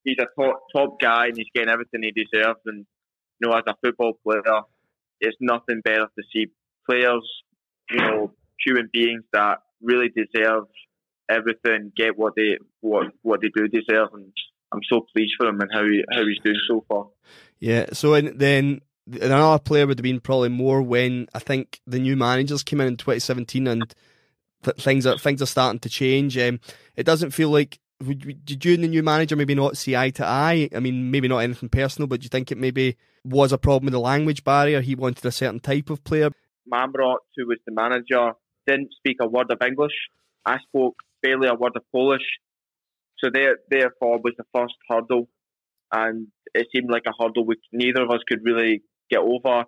B: he's a top guy, and he's getting everything he deserves. And as a football player, it's nothing better to see players, human beings that really deserve everything, get what they do deserve. And I'm so pleased for him and how he's doing so far. Yeah.
A: So then another player would have been probably more when I think the new managers came in 2017, and things are starting to change. It doesn't feel like. Did you and the new manager maybe not see eye to eye? I mean, maybe not anything personal, but do you think it maybe was a problem with the language barrier? He wanted a certain type of player.
B: Mamrot, who was the manager, didn't speak a word of English. I spoke barely a word of Polish. So therefore was the first hurdle, and it seemed like a hurdle neither of us could really get over.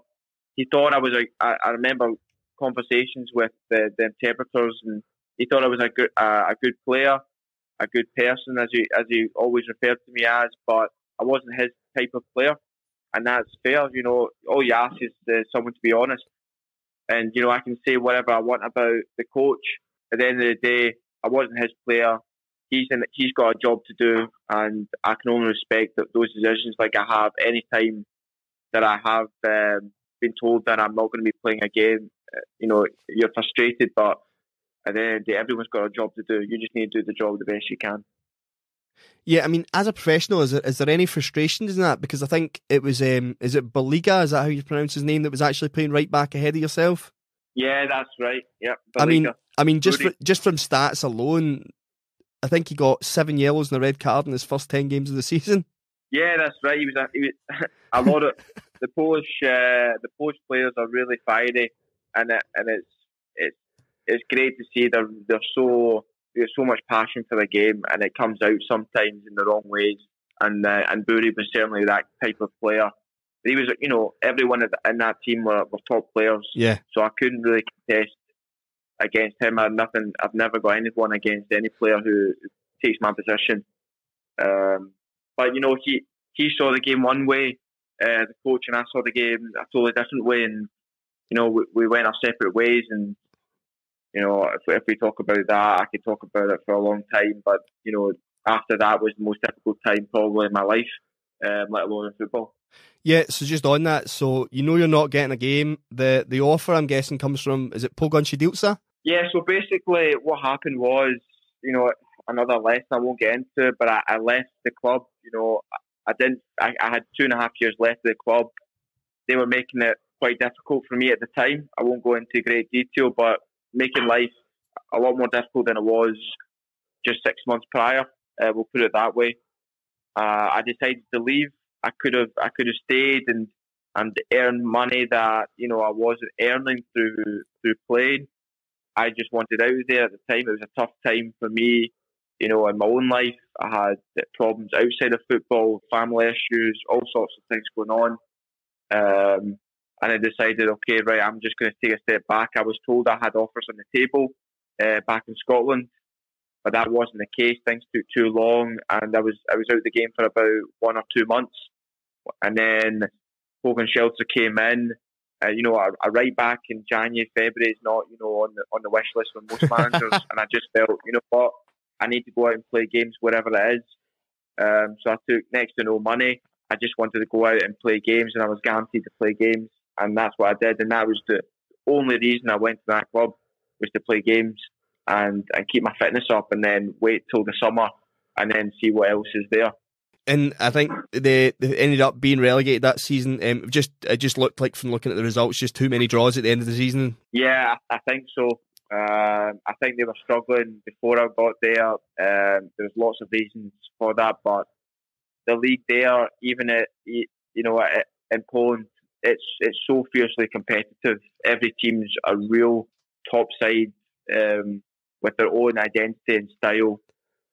B: He thought I was I remember conversations with the interpreters, and he thought I was a good player, a good person, as he always referred to me as, but I wasn't his type of player, and that's fair. You know, all you ask is someone to be honest, and you know I can say whatever I want about the coach. At the end of the day, I wasn't his player. He's got a job to do, and I can only respect those decisions. Like I have any time that I have been told that I'm not going to be playing a game, you know, you're frustrated, but at the end of the day, everyone's got a job to do. You just need to do the job the best you can.
A: Yeah, I mean, as a professional, is there any frustrations in that? Because I think it was, is it Baliga? Is that how you pronounce his name? That was actually playing right back ahead of yourself.
B: Yeah, that's right. Yeah, Baliga.
A: I mean, just from stats alone, I think he got 7 yellows and a red card in his first 10 games of the season.
B: Yeah, that's right. He was a lot of the Polish players are really fiery, and it's great to see there's so much passion for the game, and it comes out sometimes in the wrong ways. And Buri was certainly that type of player. He was, you know, everyone in that team were top players.
A: Yeah.
B: So I couldn't really contest against him. I've never got anyone against any player who takes my position. But you know, he saw the game one way, the coach, and I saw the game a totally different way. And you know, we went our separate ways. And you know, if we talk about that, I could talk about it for a long time. But you know, after that was the most difficult time probably in my life, let alone in football.
A: Yeah, so just on that, so you know you're not getting a game. The offer, I'm guessing, comes from, is it Pogon Siedice?
B: Yeah, so basically what happened was, you know, another lesson I won't get into, but I left the club. You know, I had 2.5 years left of the club. They were making it quite difficult for me at the time. I won't go into great detail, but making life a lot more difficult than it was just 6 months prior. We'll put it that way. I decided to leave. I could have stayed and earned money that, you know, I wasn't earning through playing. I just wanted out of there at the time. It was a tough time for me, you know, in my own life. I had problems outside of football, family issues, all sorts of things going on. And I decided, okay, right, I'm just going to take a step back. I was told I had offers on the table back in Scotland, but that wasn't the case. Things took too long, and I was out of the game for about 1 or 2 months. And then Pogon Siedice came in. You know, a right back in January, February is not, you know, on the wish list for most managers. And I just felt, you know what, I need to go out and play games wherever it is. So I took next to no money. I just wanted to go out and play games, and I was guaranteed to play games, and that's what I did. And that was the only reason I went to that club, was to play games and keep my fitness up, and then wait till the summer and then see what else is there.
A: And I think they ended up being relegated that season. It just looked like, from looking at the results, just too many draws at the end of the season.
B: Yeah, I think so. I think they were struggling before I got there. There's lots of reasons for that, but the league there, even in Poland, it's so fiercely competitive. Every team's a real top side with their own identity and style,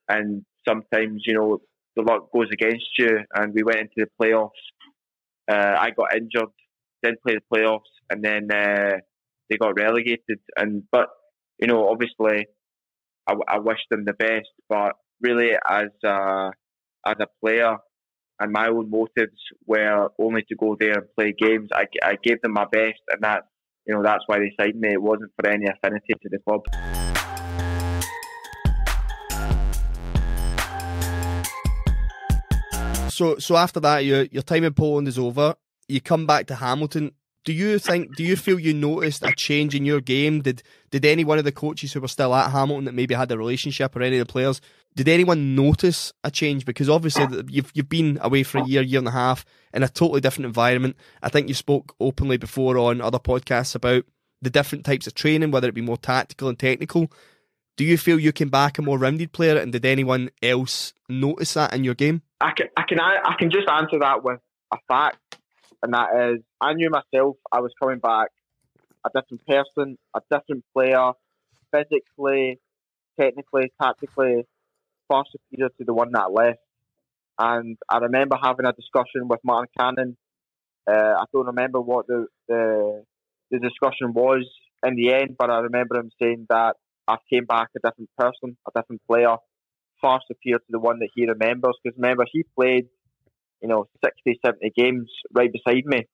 B: and sometimes, you know, the luck goes against you. And we went into the playoffs. I got injured, didn't play the playoffs, and then they got relegated. But you know, obviously, I wish them the best. But really, as a player, and my own motives were only to go there and play games. I gave them my best, and that's why they signed me. It wasn't for any affinity to the club.
A: So after that, your time in Poland is over. You come back to Hamilton. Do you feel you noticed a change in your game? Did any one of the coaches who were still at Hamilton that maybe had a relationship, or any of the players, did anyone notice a change? Because obviously you've been away for a year and a half in a totally different environment. I think you spoke openly before on other podcasts about the different types of training, whether it be more tactical and technical. Do you feel you came back a more rounded player, and did anyone else notice that in your game?
B: I can just answer that with a fact, and that is, I knew myself I was coming back a different person, a different player, physically, technically, tactically far superior to the one that left. And I remember having a discussion with Martin Cannon. I don't remember what the discussion was in the end, but I remember him saying that I came back a different person, a different player, far superior to the one that he remembers. Because remember, he played, 60, 70 games right beside me.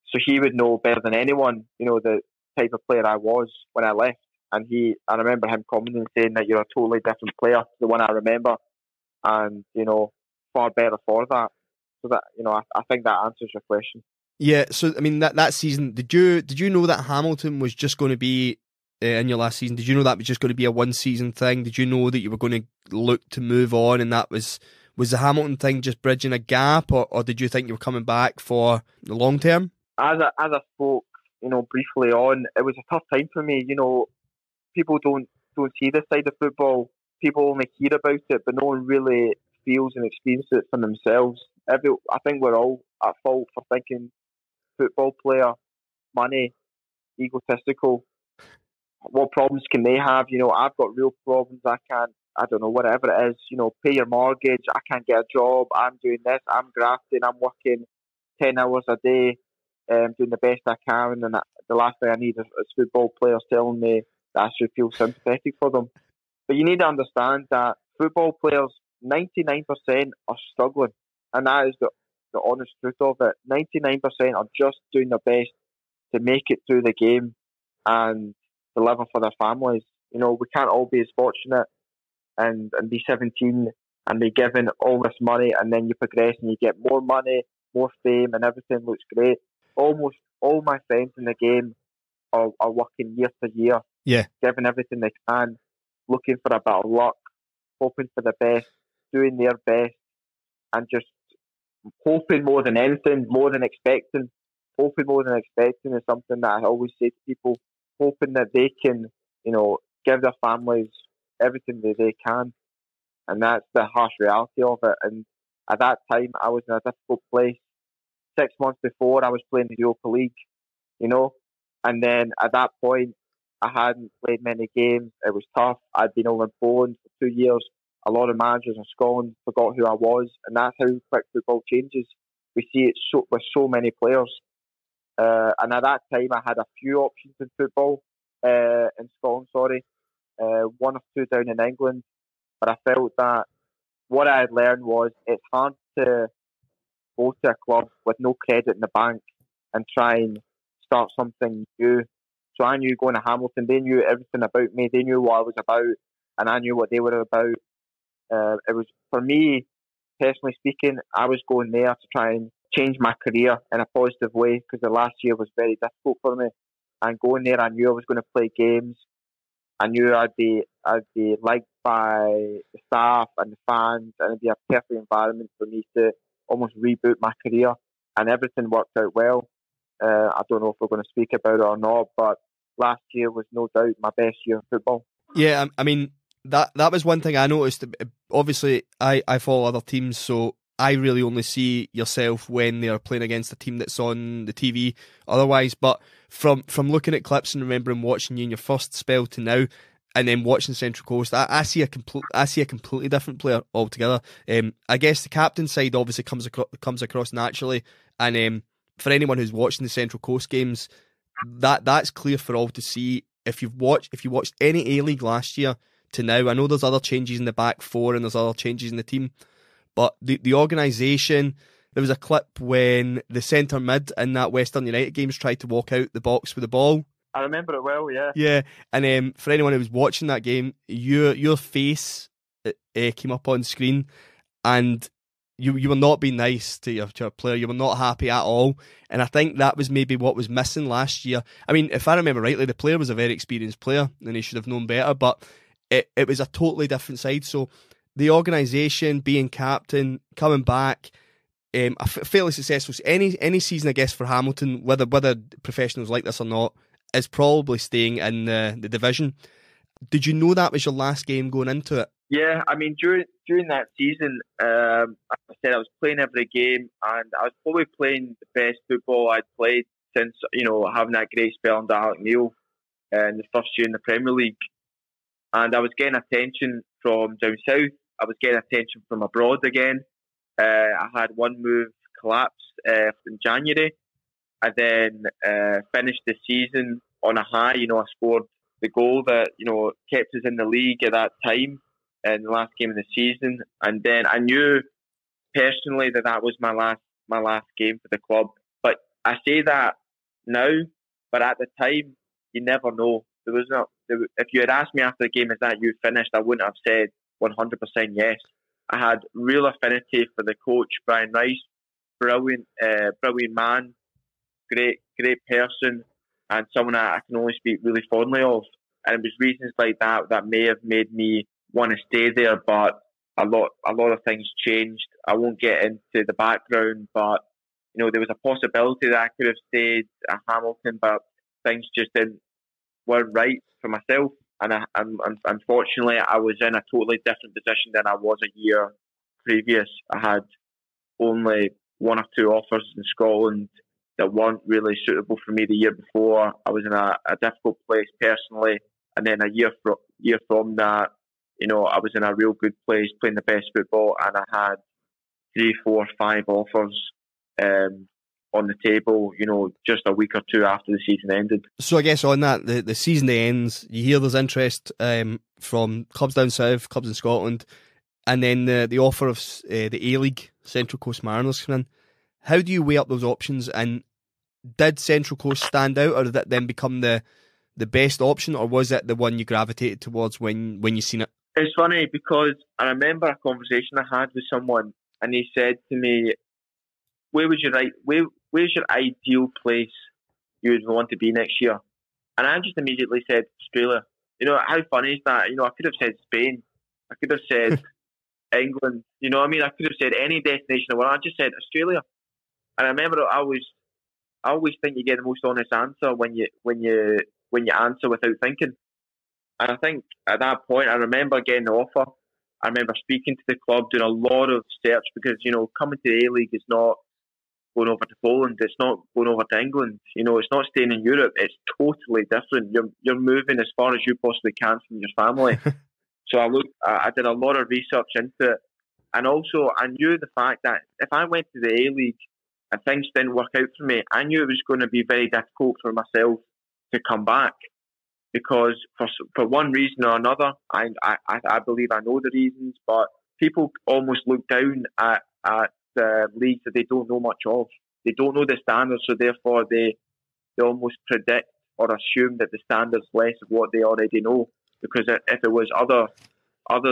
B: So he would know better than anyone, the type of player I was when I left. And I remember him commenting and saying that you're a totally different player to the one I remember. And, far better for that. So that, I think that answers your question.
A: Yeah, so I mean that season, did you know that Hamilton was just going to be in your last season? Did you know that was just going to be a one season thing? Did you know that you were going to look to move on, and that was the Hamilton thing just bridging a gap, or did you think you were coming back for the long term?
B: As I spoke, briefly on, it was a tough time for me. People don't see this side of football. People only hear about it, but no one really feels and experiences it for themselves. I think we're all at fault for thinking football player, money, egotistical. What problems can they have? I've got real problems. I don't know, whatever it is, pay your mortgage. I can't get a job. I'm doing this. I'm grafting. I'm working 10 hours a day, doing the best I can. And the last thing I need is football players telling me that I should feel sympathetic for them. But you need to understand that football players, 99% are struggling. And that is the honest truth of it. 99% are just doing their best to make it through the game and deliver for their families. We can't all be as fortunate and be 17 and be given all this money, and then you progress and you get more money, more fame, and everything looks great. Almost all my friends in the game are working year to year, giving everything they can, looking for a bit of luck, hoping for the best, doing their best, and just hoping more than anything, more than expecting. Hoping more than expecting is something that I always say to people, hoping that they can, give their families everything that they can. And that's the harsh reality of it. And at that time, I was in a difficult place. 6 months before, I was playing the Europa League, and then at that point, I hadn't played many games. It was tough. I'd been over in Poland for 2 years. A lot of managers in Scotland forgot who I was, and that's how quick football changes. We see it with so many players. And at that time, I had a few options in football, in Scotland, one or two down in England. But I felt that what I had learned was it's hard to go to a club with no credit in the bank and try and start something new. So I knew going to Hamilton, they knew everything about me. They knew what I was about, and I knew what they were about. It was, for me, personally speaking, I was going there to try and change my career in a positive way, because the last year was very difficult for me. And going there, I knew I was going to play games. I knew I'd be liked by the staff and the fans, and it'd be a perfect environment for me to almost reboot my career. And everything worked out well. I don't know if we're going to speak about it or not, but last year was no doubt my best year in football.
A: Yeah, I mean, that was one thing I noticed. Obviously, I follow other teams, so I really only see yourself when they're playing against a team that's on the TV otherwise. But from looking at clips and remembering watching you in your first spell to now, and then watching Central Coast, I see a completely different player altogether. I guess the captain side obviously comes across naturally, and for anyone who's watching the Central Coast games, that's clear for all to see. If you watched any A-League last year to now, I know there's other changes in the back four and there's other changes in the team, but the organisation, there was a clip when the centre mid in that Western United games tried to walk out the box with the ball.
B: I remember it well, yeah.
A: Yeah, and for anyone who was watching that game, your face came up on screen, and you were not being nice to your player. You were not happy at all, and I think that was maybe what was missing last year. I mean, if I remember rightly, the player was a very experienced player, and he should have known better, but it was a totally different side. So the organisation, being captain, coming back, fairly successful. Any season, I guess, for Hamilton, whether professionals like this or not, is probably staying in the division. Did you know that was your last game going into it?
B: Yeah, I mean, during that season, I said I was playing every game, and I was probably playing the best football I'd played since, having that great spell under Alec Neil in the first year in the Premier League. and I was getting attention from down south. I was getting attention from abroad again. I had one move collapse in January. I then finished the season on a high. I scored the goal that kept us in the league at that time in the last game of the season, and then I knew personally that was my last game for the club. But I say that now, but at the time, you never know. If you had asked me after the game, is that you finished, I wouldn't have said 100% yes. I had real affinity for the coach, Brian Rice. Brilliant man, great person, and someone I can only speak really fondly of. And it was reasons like that may have made me want to stay there, but a lot of things changed. I won't get into the background, but there was a possibility that I could have stayed at Hamilton, but things just weren't right for myself. And unfortunately, I was in a totally different position than I was a year previous. I had only one or two offers in Scotland that weren't really suitable for me the year before. I was in a difficult place personally, and then a year from that, I was in a real good place, playing the best football, and I had 3, 4, 5 offers on the table, just a week or two after the season ended.
A: So I guess on that, the season ends, you hear there's interest from clubs down south, clubs in Scotland, and then the offer of the A-League, Central Coast Mariners, come in. How do you weigh up those options, and did Central Coast stand out, or did that then become the best option, or was it the one you gravitated towards when you seen it?
B: It's funny because I remember a conversation I had with someone, and he said to me, where's your ideal place you would want to be next year? And I just immediately said Australia. How funny is that? I could have said Spain. I could have said England. I could have said any destination in the world. I just said Australia. And I remember I always think you get the most honest answer when you answer without thinking. And I think at that point, I remember getting the offer. I remember speaking to the club, doing a lot of search because, coming to the A-League is not going over to Poland. It's not going over to England. It's not staying in Europe. It's totally different. You're moving as far as you possibly can from your family. So I did a lot of research into it. And also, I knew the fact that if I went to the A-League and things didn't work out for me, I knew it was going to be very difficult for myself to come back. Because for one reason or another, I believe I know the reasons, but people almost look down at leagues that they don't know much of. They don't know the standards, so therefore they almost predict or assume that the standard's less of what they already know. Because if it was other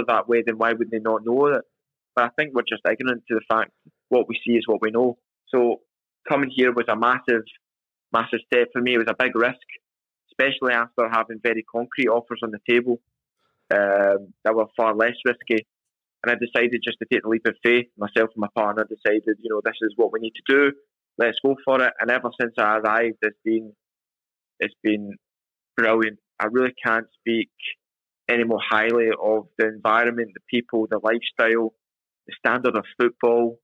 B: that way, then why would they not know it? But I think we're just ignorant to the fact what we see is what we know. So coming here was a massive step for me. It was a big risk, especially after having very concrete offers on the table that were far less risky. And I decided just to take the leap of faith. Myself and my partner decided, this is what we need to do. Let's go for it. And ever since I arrived, it's been brilliant. I really can't speak any more highly of the environment, the people, the lifestyle, the standard of football,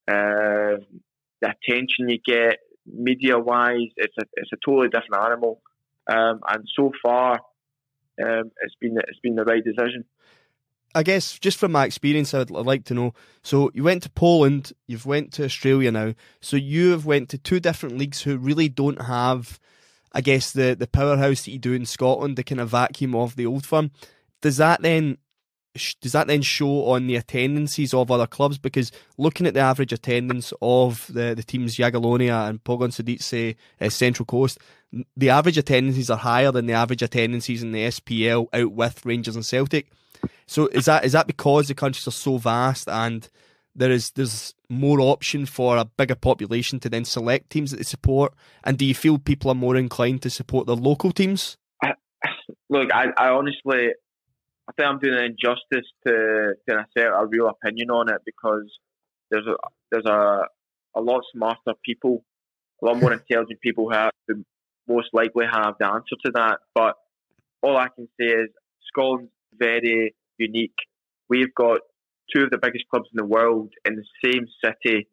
B: the attention you get, media-wise. It's a totally different animal. And so far, it's been the right decision.
A: I guess just from my experience, I'd like to know. So you went to Poland, you've went to Australia now. So you have went to 2 different leagues who really don't have, I guess, the powerhouse that you do in Scotland, the kind of vacuum of the Old Firm. Does that then show on the attendances of other clubs? Because looking at the average attendance of the teams Jagiellonia and Pogon Siedice, Central Coast, the average attendances are higher than the average attendances in the SPL out with Rangers and Celtic. So is that because the countries are so vast and there's more option for a bigger population to then select teams that they support? And do you feel people are more inclined to support their local teams?
B: Look, I honestly, I think I'm doing an injustice to assert a real opinion on it, because there's a lot smarter people, a lot more intelligent people who most likely have the answer to that. But all I can say is Scotland's very unique. We've got 2 of the biggest clubs in the world in the same city,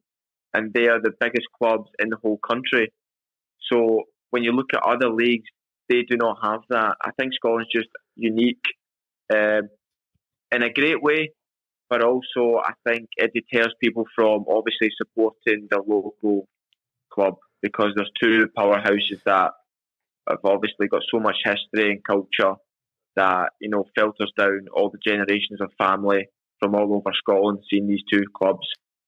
B: and they are the biggest clubs in the whole country. So when you look at other leagues, they do not have that. I think Scotland's just unique in a great way, but also I think it deters people from obviously supporting the local club, because there's two powerhouses that have obviously got so much history and culture that, you know, filters down all the generations of family from all over Scotland seeing these two clubs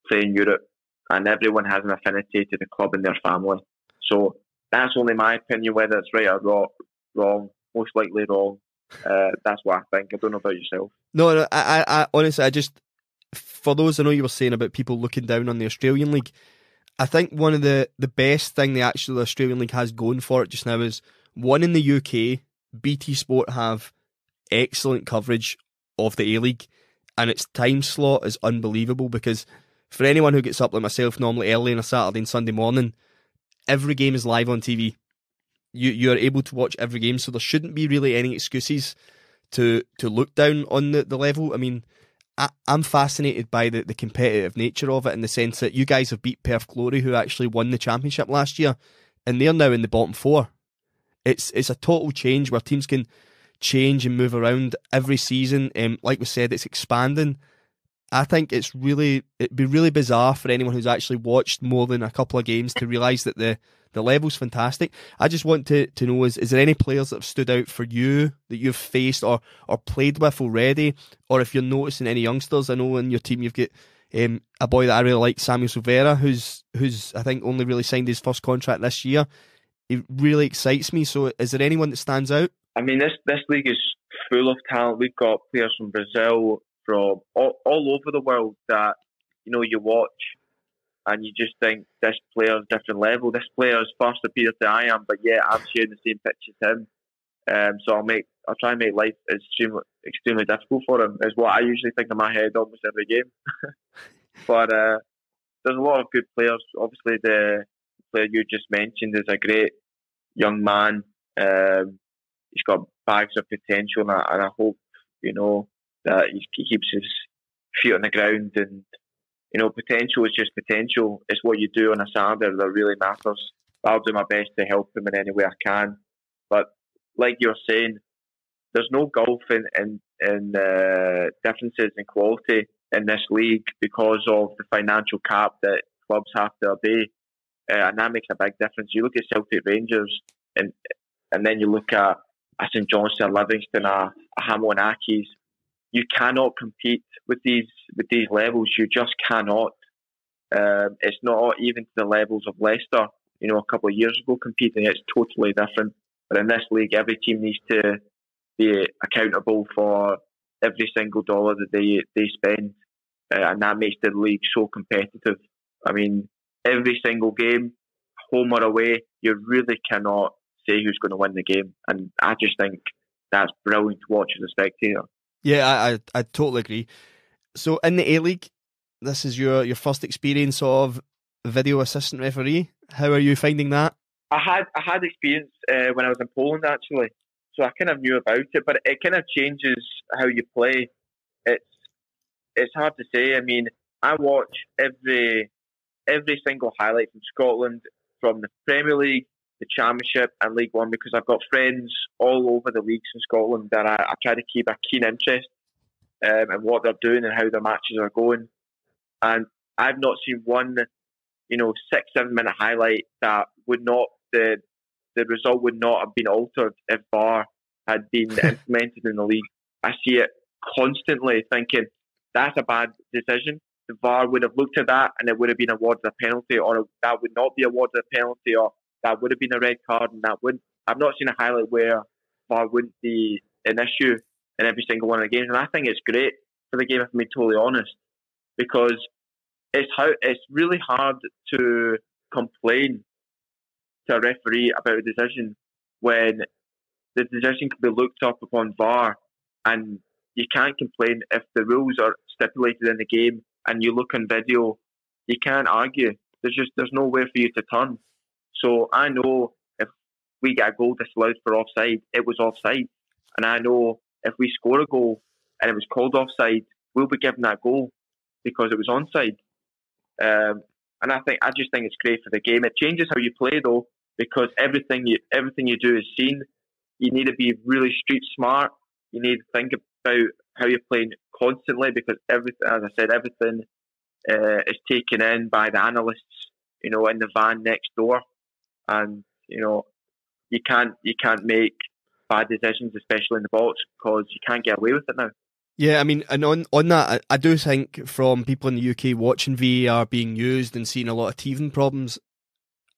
B: play in Europe, and everyone has an affinity to the club and their family. So that's only my opinion. Whether it's right or wrong, most likely wrong. That's what I think. I don't know about yourself.
A: No, I honestly, I just, for those, I know you were saying about people looking down on the Australian League, I think one of the best thing the Australian League has going for it just now is, one, in the UK, BT Sport have excellent coverage of the A-League, and its time slot is unbelievable, because for anyone who gets up like myself normally early on a Saturday and Sunday morning, every game is live on TV. You are able to watch every game, so there shouldn't be really any excuses to look down on the level. I mean, I'm fascinated by the competitive nature of it, in the sense that you guys have beat Perth Glory, who actually won the championship last year, and they're now in the bottom four. It's a total change where teams can change and move around every season. Like we said, it's expanding. I think it'd be really bizarre for anyone who's actually watched more than a couple of games to realise that the level's fantastic. I just want to know, is there any players that have stood out for you that you've faced or played with already, or if you're noticing any youngsters? I know in your team you've got a boy that I really like, Samuel Silvera, who's I think only really signed his first contract this year. He really excites me. So is there anyone that stands out?
B: I mean, this league is full of talent. We've got players from Brazil, from all over the world that, you know, you watch and you just think, this player's different level. This player's far superior to I am, but yeah, I'm sharing the same pitch as him. So I'll try and make life extremely difficult for him, is what I usually think in my head almost every game. But there's a lot of good players. Obviously, the player you just mentioned is a great young man. He's got bags of potential, and I hope, you know, that he keeps his feet on the ground. And, you know, potential is just potential. It's what you do on a Saturday that really matters. I'll do my best to help him in any way I can. But like you're saying, there's no golf in differences in quality in this league because of the financial cap that clubs have to obey. And that makes a big difference. You look at Celtic Rangers, and then you look at a St Johnstone, a Livingston, a Hamilton Academical. You cannot compete with these levels. You just cannot. It's not even to the levels of Leicester, you know, a couple of years ago competing. It's totally different. But in this league, every team needs to be accountable for every single dollar that they spend, and that makes the league so competitive. I mean, every single game, home or away, you really cannot say who's going to win the game. And I just think that's brilliant to watch as a spectator.
A: Yeah, I totally agree. So in the A-League, this is your first experience of video assistant referee. How are you finding that?
B: I had experience when I was in Poland, actually. So I kind of knew about it, but it kind of changes how you play. It's hard to say. I mean, I watch every single highlight from Scotland, from the Premier League, the Championship and League One, because I've got friends all over the leagues in Scotland that I try to keep a keen interest in what they're doing and how their matches are going. And I've not seen one, 6-7 minute highlight that would not, the result would not have been altered if VAR had been implemented in the league. I see it constantly thinking, that's a bad decision. The VAR would have looked at that and it would have been awarded a penalty, or that would not be awarded a penalty, or that would have been a red card, and that wouldn't. I've not seen a highlight where VAR wouldn't be an issue in every single one of the games, and I think it's great for the game, if I'm being totally honest, because it's really hard to complain to a referee about a decision when the decision can be looked up upon VAR, and you can't complain if the rules are stipulated in the game and you look on video. You can't argue. There's nowhere for you to turn. So I know if we get a goal disallowed for offside, it was offside. And I know if we score a goal and it was called offside, we'll be given that goal because it was onside. And I just think it's great for the game. It changes how you play though, because everything you do is seen. You need to be really street smart. You need to think about how you're playing constantly, because everything, as I said, everything is taken in by the analysts, in the van next door, and you can't make bad decisions, especially in the box, because you can't get away with it now.
A: Yeah, I mean, and on that, I do think from people in the UK watching VAR being used and seeing a lot of teething problems,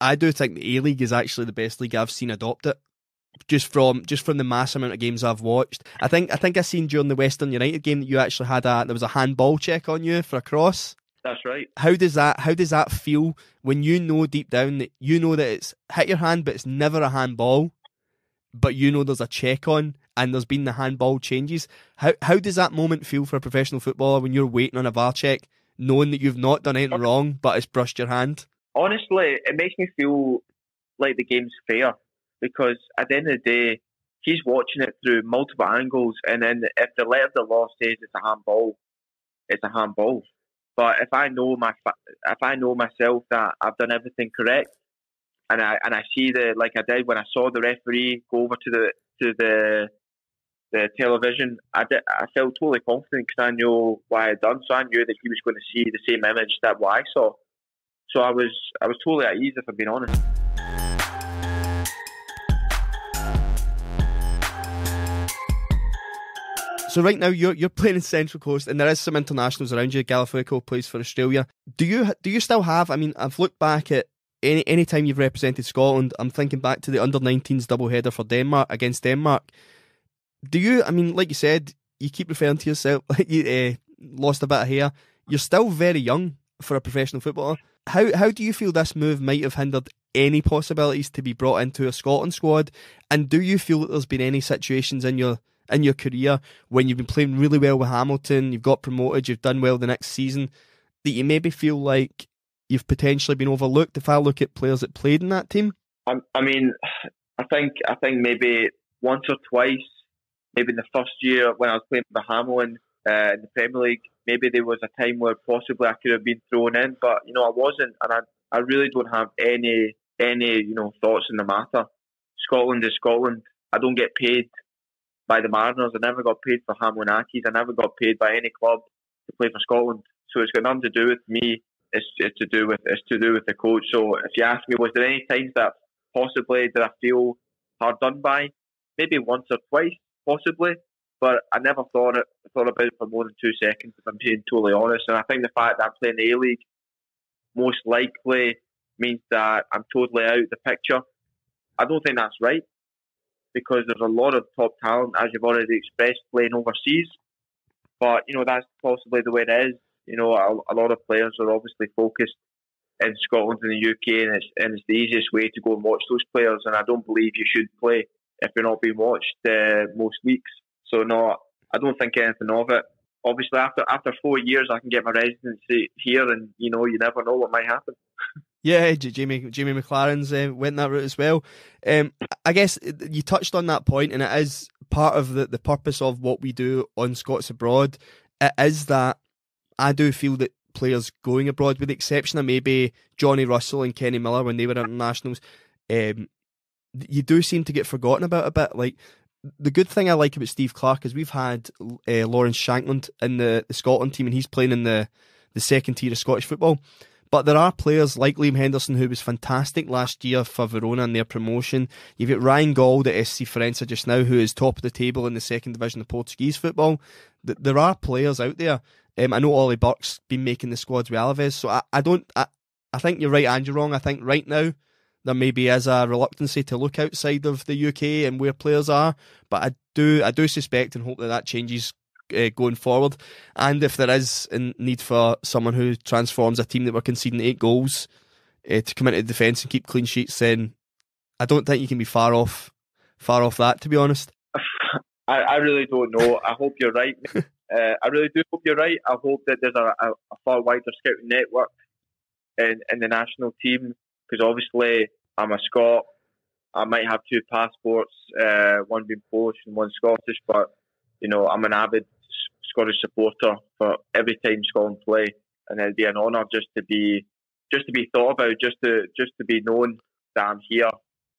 A: I do think the A-League is actually the best league I've seen adopt it. Just from the mass amount of games I've watched. I think I seen during the Western United game that you actually had there was a handball check on you for a cross.
B: That's right.
A: How does that feel when you know deep down that it's hit your hand but it's never a handball, but there's a check on and there's been the handball changes? How does that moment feel for a professional footballer when you're waiting on a VAR check, knowing that you've not done anything wrong but it's brushed your hand?
B: Honestly, it makes me feel like the game's fair, because at the end of the day, he's watching it through multiple angles, and then if the letter of the law says it's a handball, it's a handball. But if I know myself that I've done everything correct, and I see like I did when I saw the referee go over to the television, I felt totally confident because I knew what I had done, so I knew that he was going to see the same image that what I saw. So I was totally at ease, if I'm being honest.
A: So right now you're playing in Central Coast, and there is some internationals around you. Galafuico plays for Australia. Do you still have? I mean, I've looked back at any time you've represented Scotland. I'm thinking back to the under-19s doubleheader for Denmark against Denmark. Do you? I mean, like you said, you keep referring to yourself like you lost a bit of hair. You're still very young for a professional footballer. How do you feel this move might have hindered any possibilities to be brought into a Scotland squad? And do you feel that there's been any situations in your career when you've been playing really well with Hamilton, you've got promoted, you've done well the next season, that you maybe feel like you've potentially been overlooked? If I look at players that played in that team,
B: I mean, I think maybe once or twice, maybe in the first year when I was playing for Hamilton in the Premier League, maybe there was a time where possibly I could have been thrown in, but I wasn't, and I really don't have any thoughts in the matter. Scotland is Scotland. I don't get paid by the Mariners. I never got paid for Hamilton Accies. I never got paid by any club to play for Scotland. So it's got nothing to do with me. It's to do with the coach. So if you ask me, was there any times that possibly did I feel hard done by? Maybe once or twice, possibly. But I never thought about it for more than 2 seconds, if I'm being totally honest. And I think the fact that I'm playing the A-League most likely means that I'm totally out of the picture. I don't think that's right, because there's a lot of top talent, as you've already expressed, playing overseas. But, that's possibly the way it is. A lot of players are obviously focused in Scotland and the UK, and it's the easiest way to go and watch those players. And I don't believe you should play if you're not being watched most weeks. So, no, I don't think anything of it. Obviously, after 4 years, I can get my residency here, and, you never know what might happen.
A: Yeah, Jamie McLaren's went that route as well. I guess you touched on that point, and it is part of the purpose of what we do on Scots Abroad. It is that I do feel that players going abroad, with the exception of maybe Johnny Russell and Kenny Miller when they were internationals, you do seem to get forgotten about a bit. Like, the good thing I like about Steve Clarke is we've had Lawrence Shankland in the Scotland team, and he's playing in the second tier of Scottish football. But there are players like Liam Henderson, who was fantastic last year for Verona in their promotion. You've got Ryan Gauld at SC Farense just now, who is top of the table in the second division of Portuguese football. There are players out there. I know Ollie Burke's been making the squads with Alaves, so I think you're right and you're wrong. I think right now there maybe is a reluctancy to look outside of the UK and where players are, but I do suspect and hope that changes going forward. And if there is a need for someone who transforms a team that were conceding 8 goals to come into defence and keep clean sheets, then I don't think you can be far off that, to be honest.
B: I really don't know. I hope you're right. I really do hope you're right. I hope that there's a far wider scouting network in the national team, because obviously I'm a Scot. I might have 2 passports, one being Polish and one Scottish, but I'm an avid Scottish supporter for every time Scotland play, and it'd be an honour just to be thought about, just to be known that I'm here.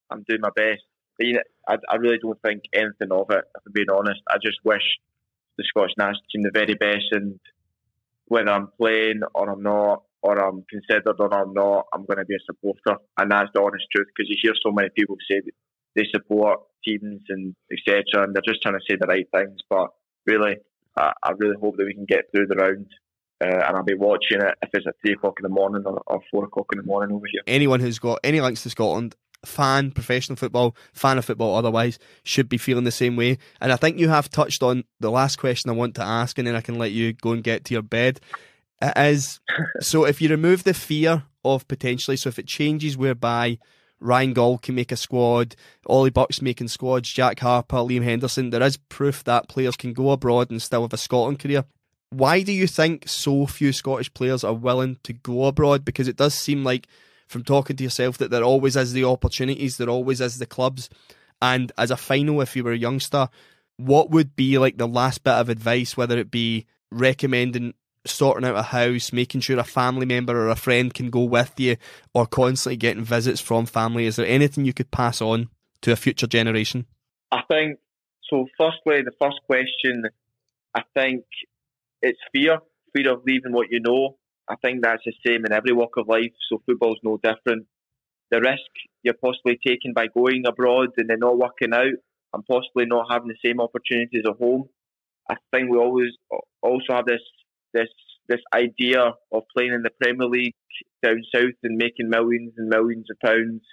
B: I'm doing my best. But, I really don't think anything of it, if I'm being honest. I just wish the Scottish national team the very best, and whether I'm playing or I'm not, or I'm considered or I'm not, I'm going to be a supporter, and that's the honest truth. Because you hear so many people say that they support teams and etc., and they're just trying to say the right things. But really, I really hope that we can get through the round. And I'll be watching it if it's at 3 o'clock in the morning or 4 o'clock in the morning over here.
A: Anyone who's got any links to Scotland, fan, professional football, fan of football otherwise, should be feeling the same way. And I think you have touched on the last question I want to ask, and then I can let you go and get to your bed. It is, so if you remove the fear of potentially, so if it changes whereby Ryan Gaul can make a squad, Ollie Buck's making squads, Jack Harper, Liam Henderson, there is proof that players can go abroad and still have a Scotland career. Why do you think so few Scottish players are willing to go abroad? Because it does seem like, from talking to yourself, that there always is the opportunities, there always is the clubs. And as a final, if you were a youngster, what would be like the last bit of advice, whether it be recommending sorting out a house, making sure a family member or a friend can go with you, or constantly getting visits from family? Is there anything you could pass on to a future generation?
B: I think, so firstly, the first question, I think it's fear of leaving what you know. I think that's the same in every walk of life, so football's no different. The risk you're possibly taking by going abroad and then not working out and possibly not having the same opportunities at home. I think we always also have this idea of playing in the Premier League down south and making millions and millions of pounds.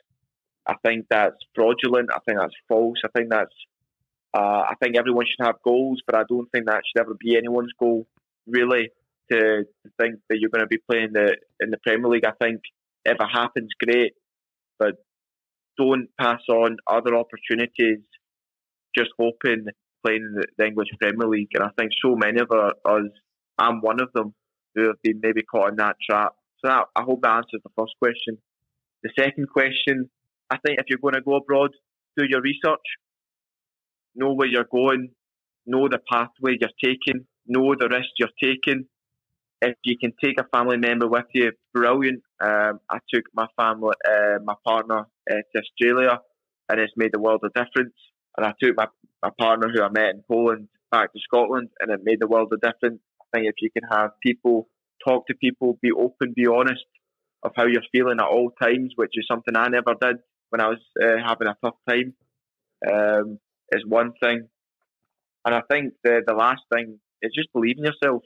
B: I think that's fraudulent. I think that's false. I think everyone should have goals, but I don't think that should ever be anyone's goal, really, to think that you're going to be playing in the Premier League. I think if it happens, great, but don't pass on other opportunities just hoping playing in the English Premier League. And I think so many of us, I'm one of them, who have been maybe caught in that trap. So I hope that answers the first question. The second question, I think if you're going to go abroad, do your research. Know where you're going, know the pathway you're taking, know the risk you're taking. If you can take a family member with you, brilliant. I took my family, my partner to Australia, and it's made the world a difference. And I took my partner, who I met in Poland, back to Scotland, and it made the world a difference. I think if you can have people, talk to people, be open, be honest of how you're feeling at all times, which is something I never did when I was having a tough time, is one thing. And I think the last thing is just believe in yourself.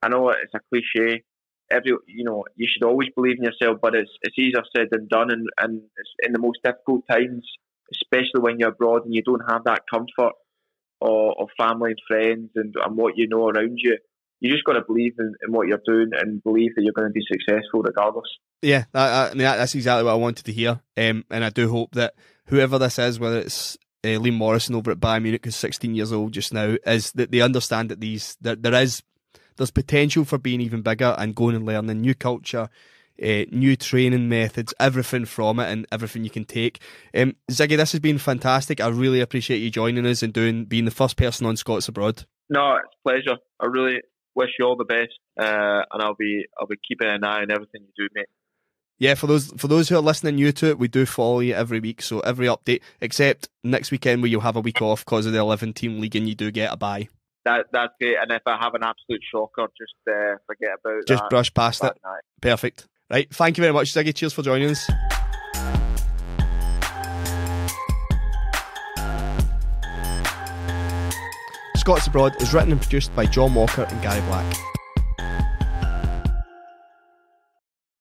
B: I know it's a cliche. You should always believe in yourself, but it's easier said than done. And it's in the most difficult times, especially when you're abroad and you don't have that comfort of family and friends and what you know around you. You just got to believe in what you're doing and believe that you're going to be successful regardless. Yeah,
A: that's exactly what I wanted to hear. And I do hope that whoever this is, whether it's Liam Morrison over at Bayern Munich, who's 16 years old just now, is that they understand that there's potential for being even bigger and going and learning new culture, new training methods, everything from it and everything you can take. Ziggy, this has been fantastic. I really appreciate you joining us and being the first person on Scots Abroad.
B: No, it's a pleasure. I really wish you all the best, and I'll be keeping an eye on everything you do, mate.
A: Yeah, for those who are listening new to it, we do follow you every week, so every update, except next weekend where you'll have a week off because of the 11-team league and you do get a bye.
B: That's great, and if I have an absolute shocker, just forget about that.
A: Just brush past it.
B: Night.
A: Perfect. Right, thank you very much, Ziggy. Cheers for joining us. Scots Abroad is written and produced by John Walker and Gary Black.